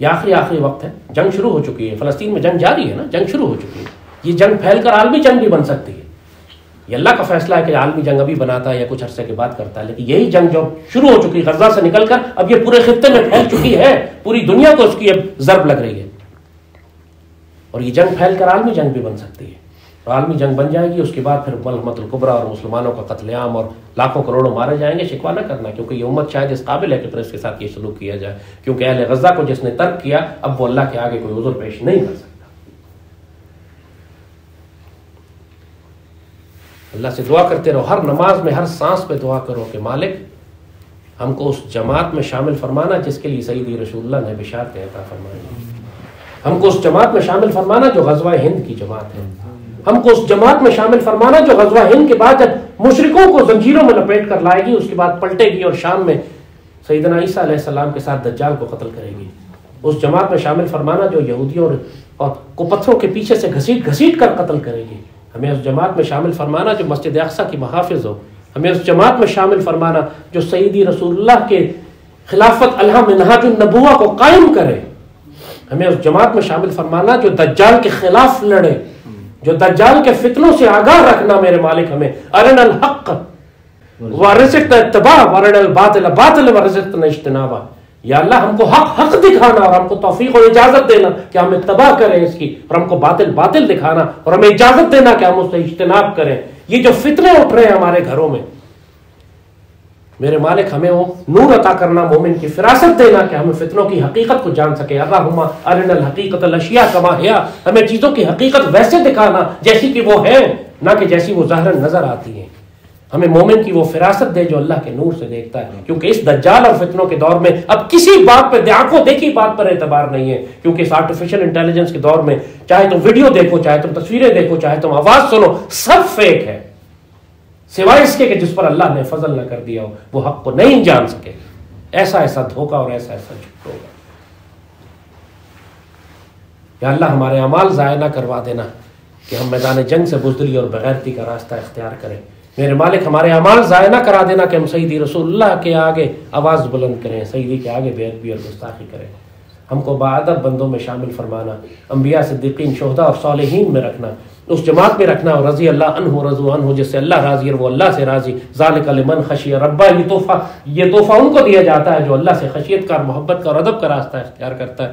یہ آخری وقت ہے. جنگ شروع ہو چکی ہے، فلسطین میں جنگ جاری ہے نا، جنگ شروع ہو چکی ہے. یہ جنگ پھیل کر عالمی جنگ بھی بن سکتی ہے. یہ اللہ کا فیصلہ ہے کہ عالمی جنگ ابھی بناتا ہے یا کچھ عرصے کے بعد کرتا ہے. لیکن یہی جنگ جو شروع ہو چکی، غزہ سے نکل کر اب یہ پورے خطے میں پھیل چکی ہے، پوری دنیا کو اس کی اب ضرب لگ رہی ہے. اور یہ جنگ پھیل کر عالمی جنگ بھی بن سکتی ہے. اور عالمی جنگ بن جائے گی، اس کے بعد پھر ملحمۃ الکبریٰ اور مسلمانوں کا قتل عام اور لاکھوں کروڑوں مارے جائیں گے. شکوہ نہ کرنا، کیونکہ یہ امت شاید اس قابل ہے کہ پھر اس کے ساتھ یہ سلوک کیا جائے. کیونکہ اہل غزہ کو جس نے ترک کیا، اب وہ اللہ کے آگے کوئی عذر پیش نہیں کر سکتا. اللہ سے دعا کرتے رہو، ہر نماز میں، ہر سانس پہ دعا کرو کہ مالک ہم کو اس جماعت میں شامل فرمانا جس کے لیے سیدی رسول اللہ نے بشارتیں عطا فرمائی. ہم کو اس جماعت میں شامل فرمانا جو غزوہ ہند کی جماعت ہے. ہم کو اس جماعت میں شامل فرمانا جو غزوہ ہند کے بعد جب مشرکوں کو زنجیروں میں لپیٹ کر لائے گی، اس کے بعد پلٹے گی اور شام میں سیدنا عیسیٰ علیہ السلام کے ساتھ دجال کو قتل کرے گی. اس جماعت میں شامل فرمانا جو یہودیوں اور کو پتھروں کے پیچھے سے گھسیٹ گھسیٹ کر قتل کرے گی. ہمیں اس جماعت میں شامل فرمانا جو مسجد اقصیٰ کی محافظ ہو. ہمیں اس جماعت میں شامل فرمانا جو سیدی رسول اللہ کے خلافت الہ منہاج النبوہ کو قائم کرے. ہمیں اس جماعت میں شامل فرمانا جو دجال کے خلاف لڑے، جو دجال کے فتنوں سے آگاہ رکھنا. میرے مالک ہمیں ارنا الحق ورزقنا اتباع ورنا الباطل باطل ورزقنا اجتنابا. یا اللہ ہم کو حق حق دکھانا اور ہم کو توفیق اور اجازت دینا کہ ہم اتباع کریں اس کی، اور ہم کو باطل باطل دکھانا اور ہمیں اجازت دینا کہ ہم اس سے اجتناب کریں. یہ جو فتنے اٹھ رہے ہیں ہمارے گھروں میں، میرے مالک ہمیں وہ نور عطا کرنا، مومن کی فراست دینا کہ ہم فتنوں کی حقیقت کو جان سکے. اللہم ارنا الحقیقت الاشیاء کما ہی، ہمیں چیزوں کی حقیقت ویسے دکھانا جیسی کہ وہ ہیں، نہ کہ جیسی وہ ظاہراً نظر آتی ہیں. ہمیں مومن کی وہ فراست دے جو اللہ کے نور سے دیکھتا ہے. کیونکہ اس دجال اور فتنوں کے دور میں اب کسی بات پہ آنکھوں دیکھی بات پر اعتبار نہیں ہے. کیونکہ اس آرٹیفیشل انٹیلیجنس کے دور میں چاہے تم ویڈیو دیکھو، چاہے تم تصویریں دیکھو، چاہے تم آواز سنو، سب فیک ہے، سوائے اس کے کہ جس پر اللہ نے فضل نہ کر دیا ہو وہ حق کو نہیں جان سکے. ایسا ایسا دھوکہ اور ایسا ایسا جھوٹ ہوگا. یا اللہ ہمارے اعمال ضائع نہ کروا دینا کہ ہم میدان جنگ سے بزدلی اور بغیرتی کا راستہ اختیار کریں. میرے مالک ہمارے اعمال ضائع نہ کرا دینا کہ ہم سیدی رسول اللہ کے آگے آواز بلند کریں، سیدی کے آگے بے ادبی اور گستاخی کریں. ہم کو باادب بندوں میں شامل فرمانا، انبیاء صدیقین شہداء اور صالحین میں رکھنا، اس جماعت میں رکھنا. اور رضی اللہ عنہ رضو عنہ، جس سے اللہ راضی اور وہ اللہ سے راضی. ذالک لمن خشی ربہ، یہ تحفہ ان کو دیا جاتا ہے جو اللہ سے خشیت کا اور محبت کا اور ادب کا راستہ اختیار کرتا ہے.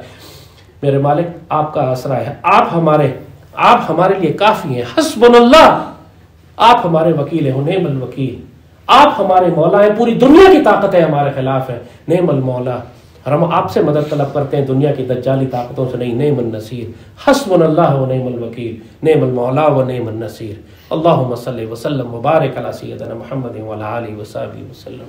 میرے مالک آپ کا آسرا ہے، آپ ہمارے لیے کافی ہیں. حسبنا اللہ، آپ ہمارے وکیل ہیں، نعم الوکیل. آپ ہمارے مولا ہیں، پوری دنیا کی طاقتیں ہمارے خلاف ہیں، نعم المولا. اور ہم آپ سے مدد طلب کرتے ہیں دنیا کی دجالی طاقتوں سے نہیں. نعم النصیر، حسبنا اللہ و نعم الوکیل، نعم المولا و نعم النصیر. اللہم صلی وسلم وبارک علی سیدنا محمد وعلی آلہ وصحبہ وسلم.